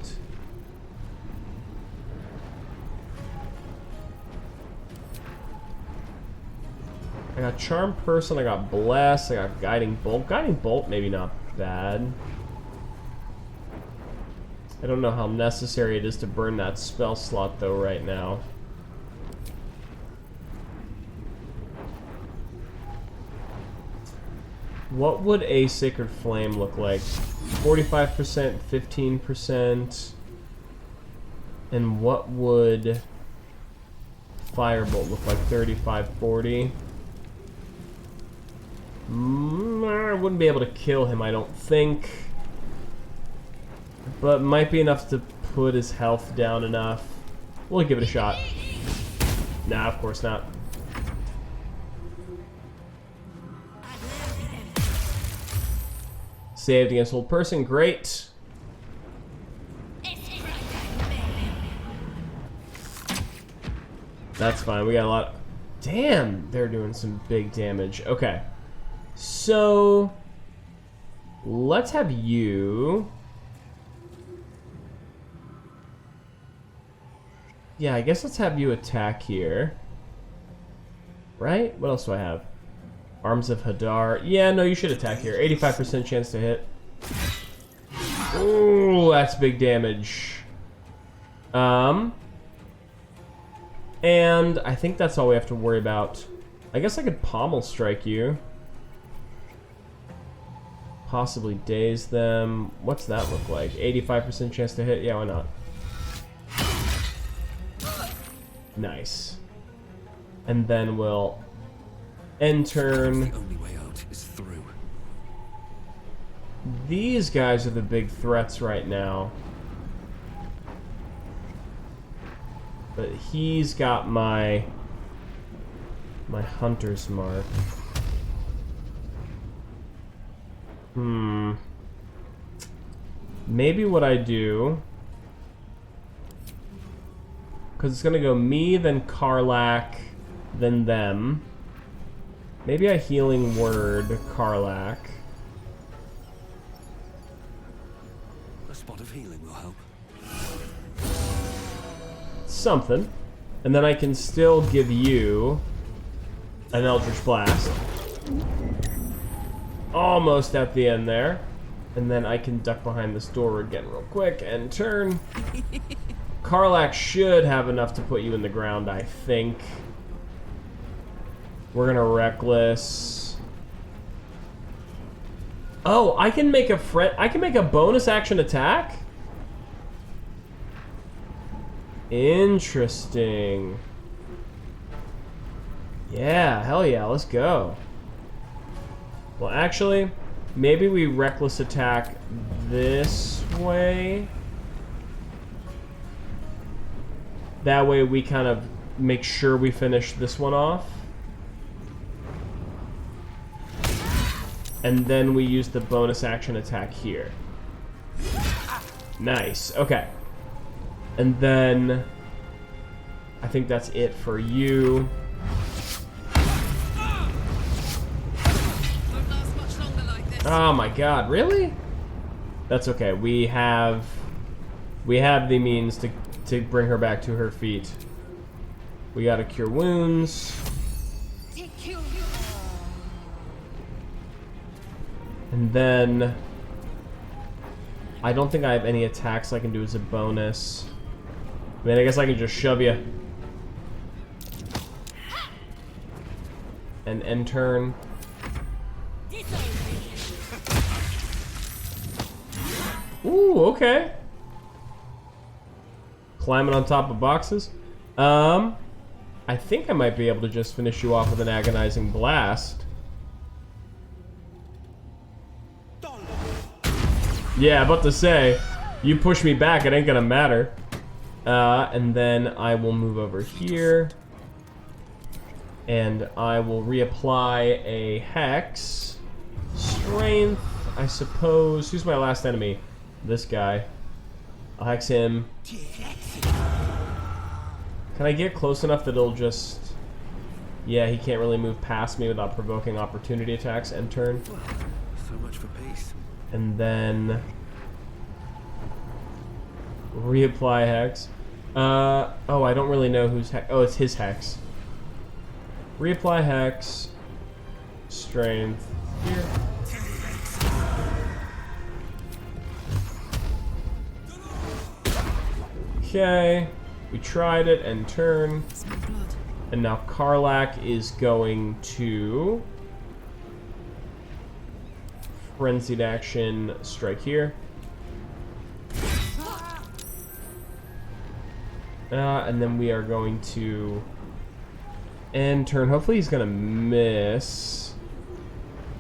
I got Charm Person, I got Bless, I got Guiding Bolt. Guiding Bolt, maybe not bad. I don't know how necessary it is to burn that spell slot, though, right now. What would a Sacred Flame look like? 45%, 15%. And what would Firebolt look like? 35, 40. I wouldn't be able to kill him, I don't think. But might be enough to put his health down enough. We'll give it a shot. Nah, of course not. Saved against old person, great. That's fine, we got a lot. Damn, they're doing some big damage. Okay. So, let's have you... Yeah, I guess let's have you attack here. Right? What else do I have? Arms of Hadar. Yeah, no, you should attack here. 85% chance to hit. Ooh, that's big damage. And I think that's all we have to worry about. I guess I could pommel strike you. Possibly daze them. What's that look like? 85% chance to hit? Yeah, why not? Nice. And then we'll end turn. The only way out is through. These guys are the big threats right now. But he's got my hunter's mark. Maybe what I do because it's gonna go me, then Karlach, then them. Maybe a healing word, Karlach. A spot of healing will help. Something. And then I can still give you an Eldritch Blast. Almost at the end there. And then I can duck behind this door again real quick and turn. Karlach should have enough to put you in the ground, I think. We're gonna Reckless. Oh, I can make a bonus action attack? Interesting. Yeah, hell yeah, let's go. Well, actually, maybe we Reckless attack this way. That way we kind of make sure we finish this one off. And then we use the bonus action attack here. Nice, okay. And then I think that's it for you. Oh my god, really? That's okay. We have the means to bring her back to her feet. We gotta cure wounds. And then I don't think I have any attacks I can do as a bonus. I mean, I guess I can just shove you. And end turn. Ooh, okay. Climbing on top of boxes. I think I might be able to just finish you off with an agonizing blast. Yeah, about to say, you push me back, it ain't gonna matter. And then I will move over here. And I will reapply a Hex. Strength, I suppose. Who's my last enemy? This guy. I'll Hex him. Can I get close enough that it'll just... Yeah, he can't really move past me without provoking opportunity attacks. End turn. So much for peace. And then... reapply Hex. Oh, I don't really know whose Hex... Oh, it's his Hex. Reapply Hex. Strength. Here. Okay. We tried it and turn. And now Karlach is going to... frenzied action strike here. And then we are going to end turn. Hopefully he's gonna miss.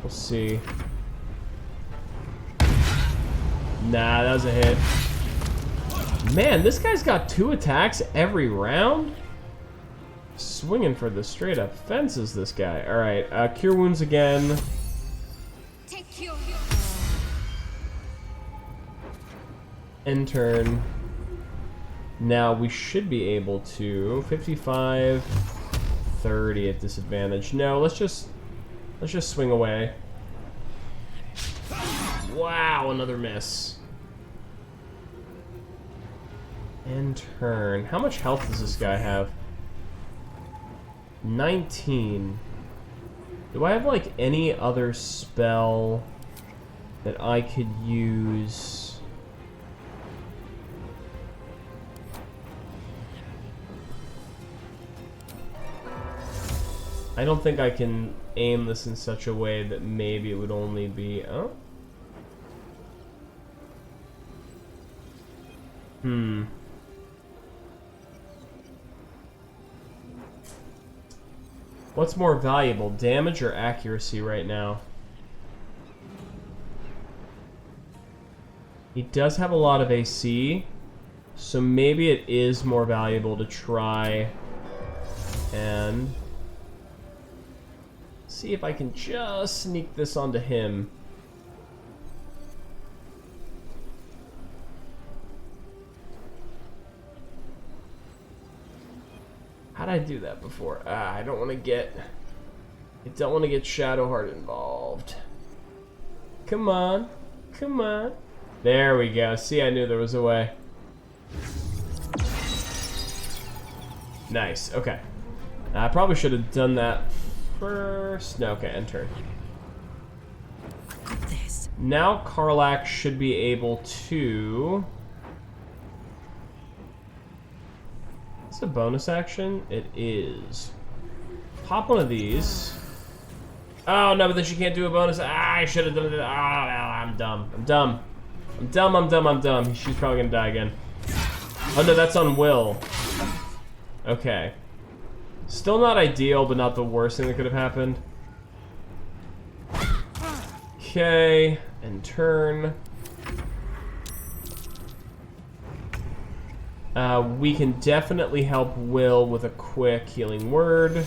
We'll see. Nah, that was a hit. Man, this guy's got 2 attacks every round. Swinging for the straight up fences, this guy. Alright, cure wounds again. End turn. Now we should be able to 55, 30 at disadvantage. No, let's just swing away. Wow, another miss. End turn. How much health does this guy have? 19. Do I have like any other spell that I could use? I don't think I can aim this in such a way that maybe it would only be... Oh? What's more valuable, damage or accuracy right now? He does have a lot of AC, so maybe it is more valuable to try and see if I can just sneak this onto him. How'd I do that before? I don't want to get Shadowheart involved. Come on. Come on. There we go. See, I knew there was a way. Nice. Okay. I probably should have done that first. No, okay, end turn. Now Karlach should be able to... Is it a bonus action? It is. Pop one of these. Oh, no, but then she can't do a bonus. Ah, I should have done it. Ah, well, I'm dumb. I'm dumb. I'm dumb, I'm dumb, I'm dumb. She's probably gonna die again. Oh, no, that's on Will. Okay. Still not ideal, but not the worst thing that could have happened. Okay, and turn. We can definitely help Will with a quick healing word.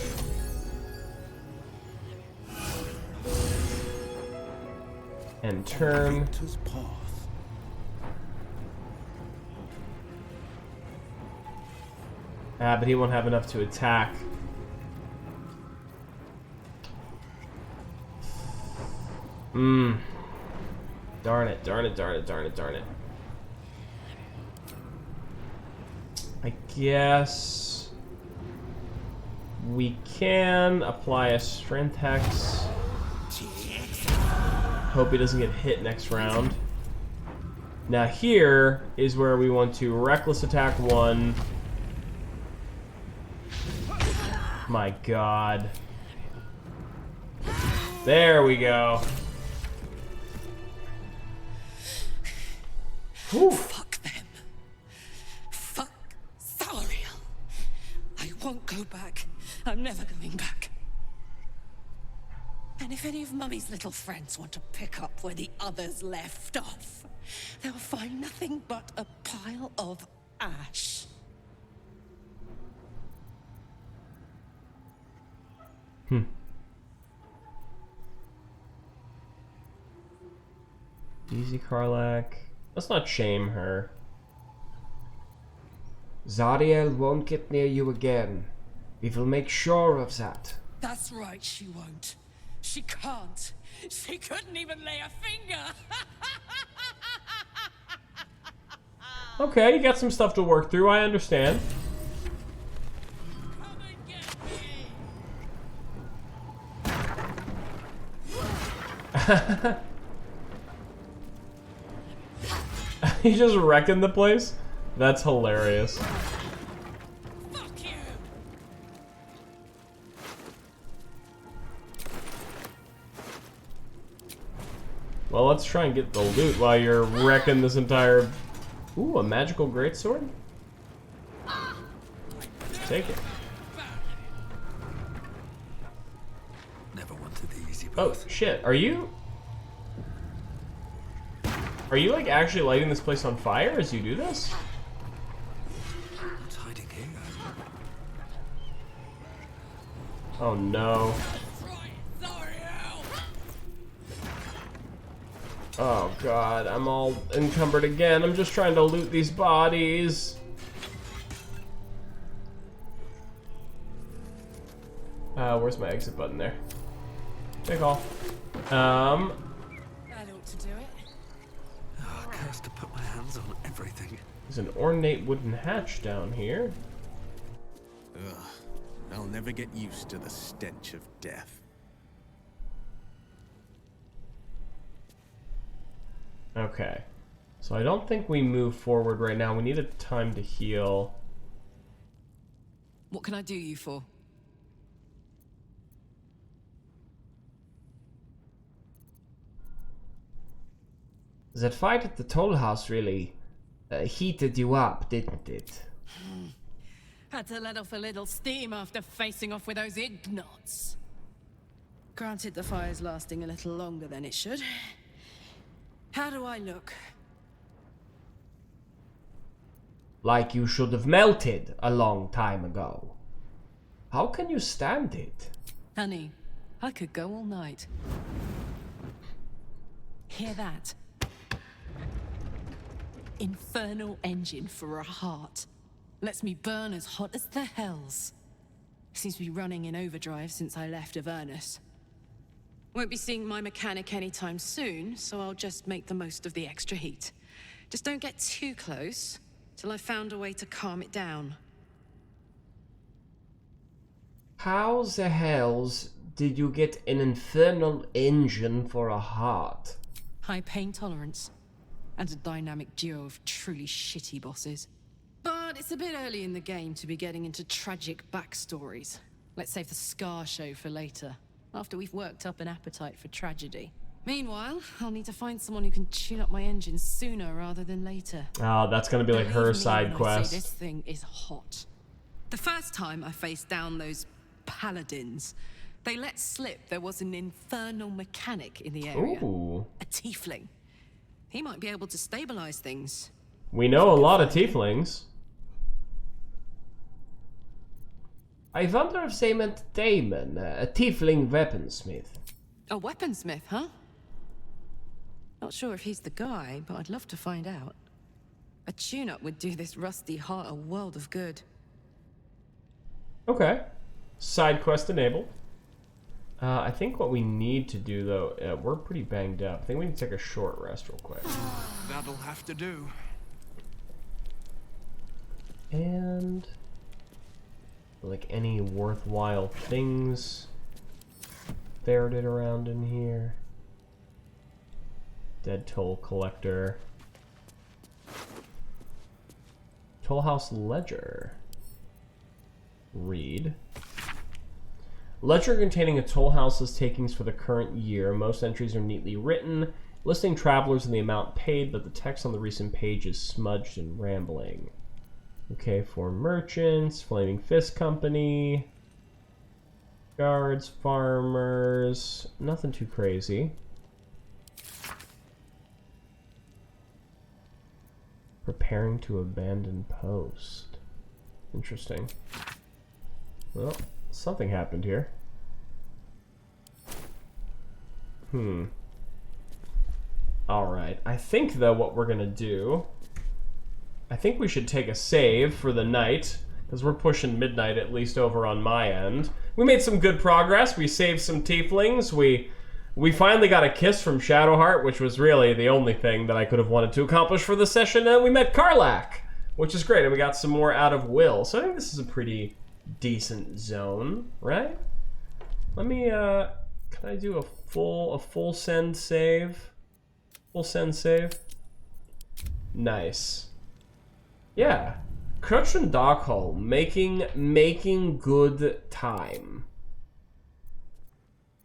And turn. But he won't have enough to attack. Darn it, darn it, darn it, darn it, darn it. I guess we can apply a strength hex. Hope he doesn't get hit next round. Now here is where we want to reckless attack 1. My God. There we go. Whew. Fuck them. Fuck Thariel. I won't go back. I'm never going back. And if any of Mummy's little friends want to pick up where the others left off, they'll find nothing but a pile of ash. Easy, Karlach. Let's not shame her. Zariel won't get near you again. We will make sure of that. That's right, she won't. She can't. She couldn't even lay a finger. Okay, you got some stuff to work through, I understand. He's just wrecking the place? That's hilarious. Fuck you. Well, let's try and get the loot while you're wrecking this entire... Ooh, a magical greatsword? Take it. Never wanted the easy Oh, path. shit. Are you like actually lighting this place on fire as you do this? What's hiding here? Oh no. Oh God, I'm all encumbered again. I'm just trying to loot these bodies. Where's my exit button there? Take off. That ought to do it. Oh, cursed to put my hands on everything. There's an ornate wooden hatch down here. Ugh. I'll never get used to the stench of death. Okay. So I don't think we move forward right now. We need a time to heal. What can I do you for? That fight at the toll house really heated you up, didn't it? Had to let off a little steam after facing off with those ignots. Granted, the fire's lasting a little longer than it should. How do I look? Like you should have melted a long time ago. How can you stand it? Honey, I could go all night. Hear that? Infernal engine for a heart. Lets me burn as hot as the hells. Seems to be running in overdrive since I left Avernus. Won't be seeing my mechanic anytime soon, so I'll just make the most of the extra heat. Just don't get too close till I've found a way to calm it down. How the hells did you get an infernal engine for a heart? High pain tolerance, and a dynamic duo of truly shitty bosses. But it's a bit early in the game to be getting into tragic backstories. Let's save the Scar show for later, after we've worked up an appetite for tragedy. Meanwhile, I'll need to find someone who can tune up my engine sooner rather than later. Oh, that's gonna be like her side quest. This thing is hot. The first time I faced down those paladins, they let slip there was an infernal mechanic in the area. Ooh. A tiefling. He might be able to stabilize things. We know a lot of tieflings. I wonder if they meant Damon, a tiefling weaponsmith. A weaponsmith, huh? Not sure if he's the guy, but I'd love to find out. A tune-up would do this rusty heart a world of good. Okay. Side quest enabled. I think what we need to do, though, we're pretty banged up. I think we need to take a short rest real quick. That'll have to do. And like any worthwhile things ferreted around in here. Dead toll collector. Toll House Ledger. Read. Ledger containing a toll house's takings for the current year. Most entries are neatly written, listing travelers and the amount paid, but the text on the recent page is smudged and rambling. Okay, for merchants, Flaming Fist Company, guards, farmers, nothing too crazy. Preparing to abandon post. Interesting. Well, something happened here. Alright, I think though what we're gonna do, I think we should take a save for the night, because we're pushing midnight at least over on my end. We made some good progress. We saved some tieflings. We finally got a kiss from Shadowheart, which was really the only thing that I could have wanted to accomplish for the session, and we met Karlach, which is great, and we got some more out of Will. So I think this is a pretty decent zone, right? Let me, can I do a full send save? Full send save? Nice. Yeah, Crutch and Darkhole making good time.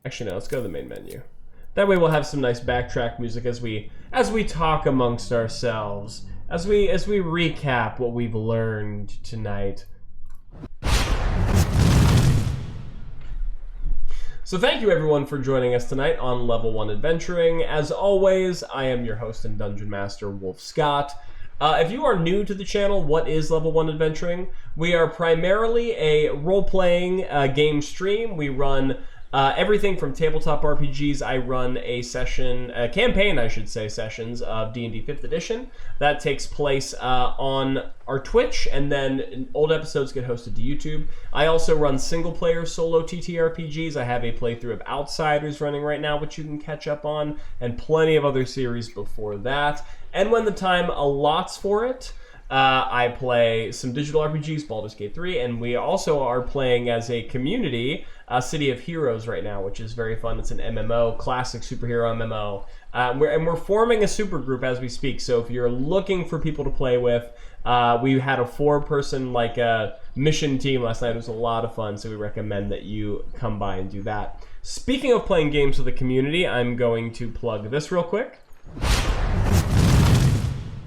Actually, no. Let's go to the main menu. That way, we'll have some nice backtrack music as we talk amongst ourselves, as we recap what we've learned tonight. So thank you everyone for joining us tonight on Level 1 Adventuring. As always, I am your host and Dungeon Master, Wolfe Scott. If you are new to the channel, what is Level 1 Adventuring? We are primarily a role-playing game stream. We run everything from tabletop RPGs. I run a campaign, I should say, sessions of D&D 5th edition. That takes place on our Twitch, and then old episodes get hosted to YouTube. I also run single-player solo TTRPGs. I have a playthrough of Outsiders running right now, which you can catch up on, and plenty of other series before that. And when the time allots for it, I play some digital RPGs, Baldur's Gate 3, and we also are playing as a community City of Heroes right now, which is very fun. It's an MMO, classic superhero MMO. And we're forming a super group as we speak, so if you're looking for people to play with, we had a 4-person mission team last night. It was a lot of fun, so we recommend that you come by and do that. Speaking of playing games with the community, I'm going to plug this real quick.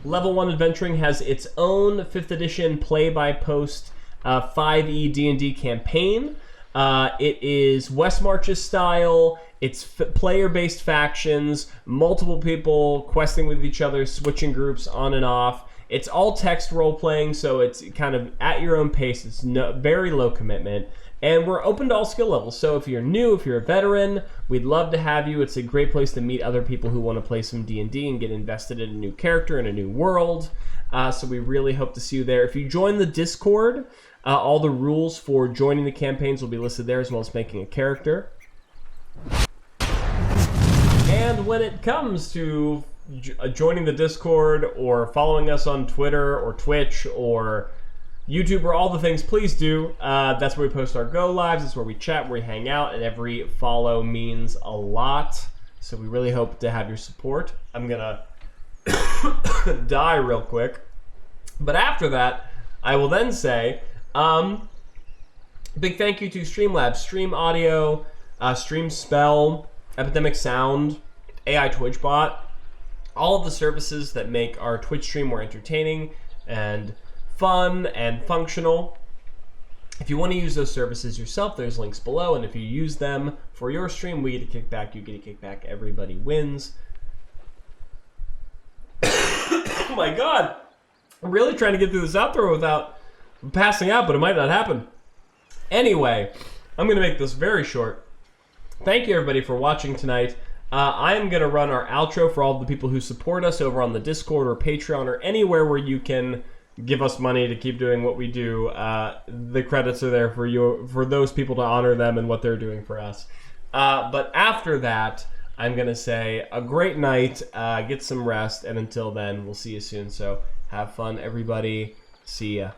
Level 1 Adventuring has its own 5th edition play-by-post 5e D&D campaign. It is Westmarch's style. It's player-based factions, multiple people questing with each other, switching groups on and off. It's all text role-playing, so it's kind of at your own pace. It's very low commitment. And we're open to all skill levels, so if you're new, if you're a veteran, we'd love to have you. It's a great place to meet other people who want to play some D&D and get invested in a new character, in a new world. So we really hope to see you there. If you join the Discord, all the rules for joining the campaigns will be listed there, as well as making a character. And when it comes to joining the Discord or following us on Twitter or Twitch or YouTube or all the things, please do. That's where we post our go lives. That's where we chat, where we hang out, and every follow means a lot. So we really hope to have your support. I'm gonna die real quick, but after that, I will then say big thank you to StreamLabs, Stream Audio, StreamSpell, Epidemic Sound, AI TwitchBot, all of the services that make our Twitch stream more entertaining and fun and functional. If you want to use those services yourself, there's links below, and if you use them for your stream, we get a kickback, you get a kickback, everybody wins. Oh my god! I'm really trying to get through this outro without passing out, but it might not happen. Anyway, I'm going to make this very short. Thank you everybody for watching tonight. I am going to run our outro for all the people who support us over on the Discord or Patreon or anywhere where you can give us money to keep doing what we do. The credits are there for those people to honor them and what they're doing for us. But after that, I'm going to say a great night, get some rest, and until then, we'll see you soon. So have fun, everybody. See ya.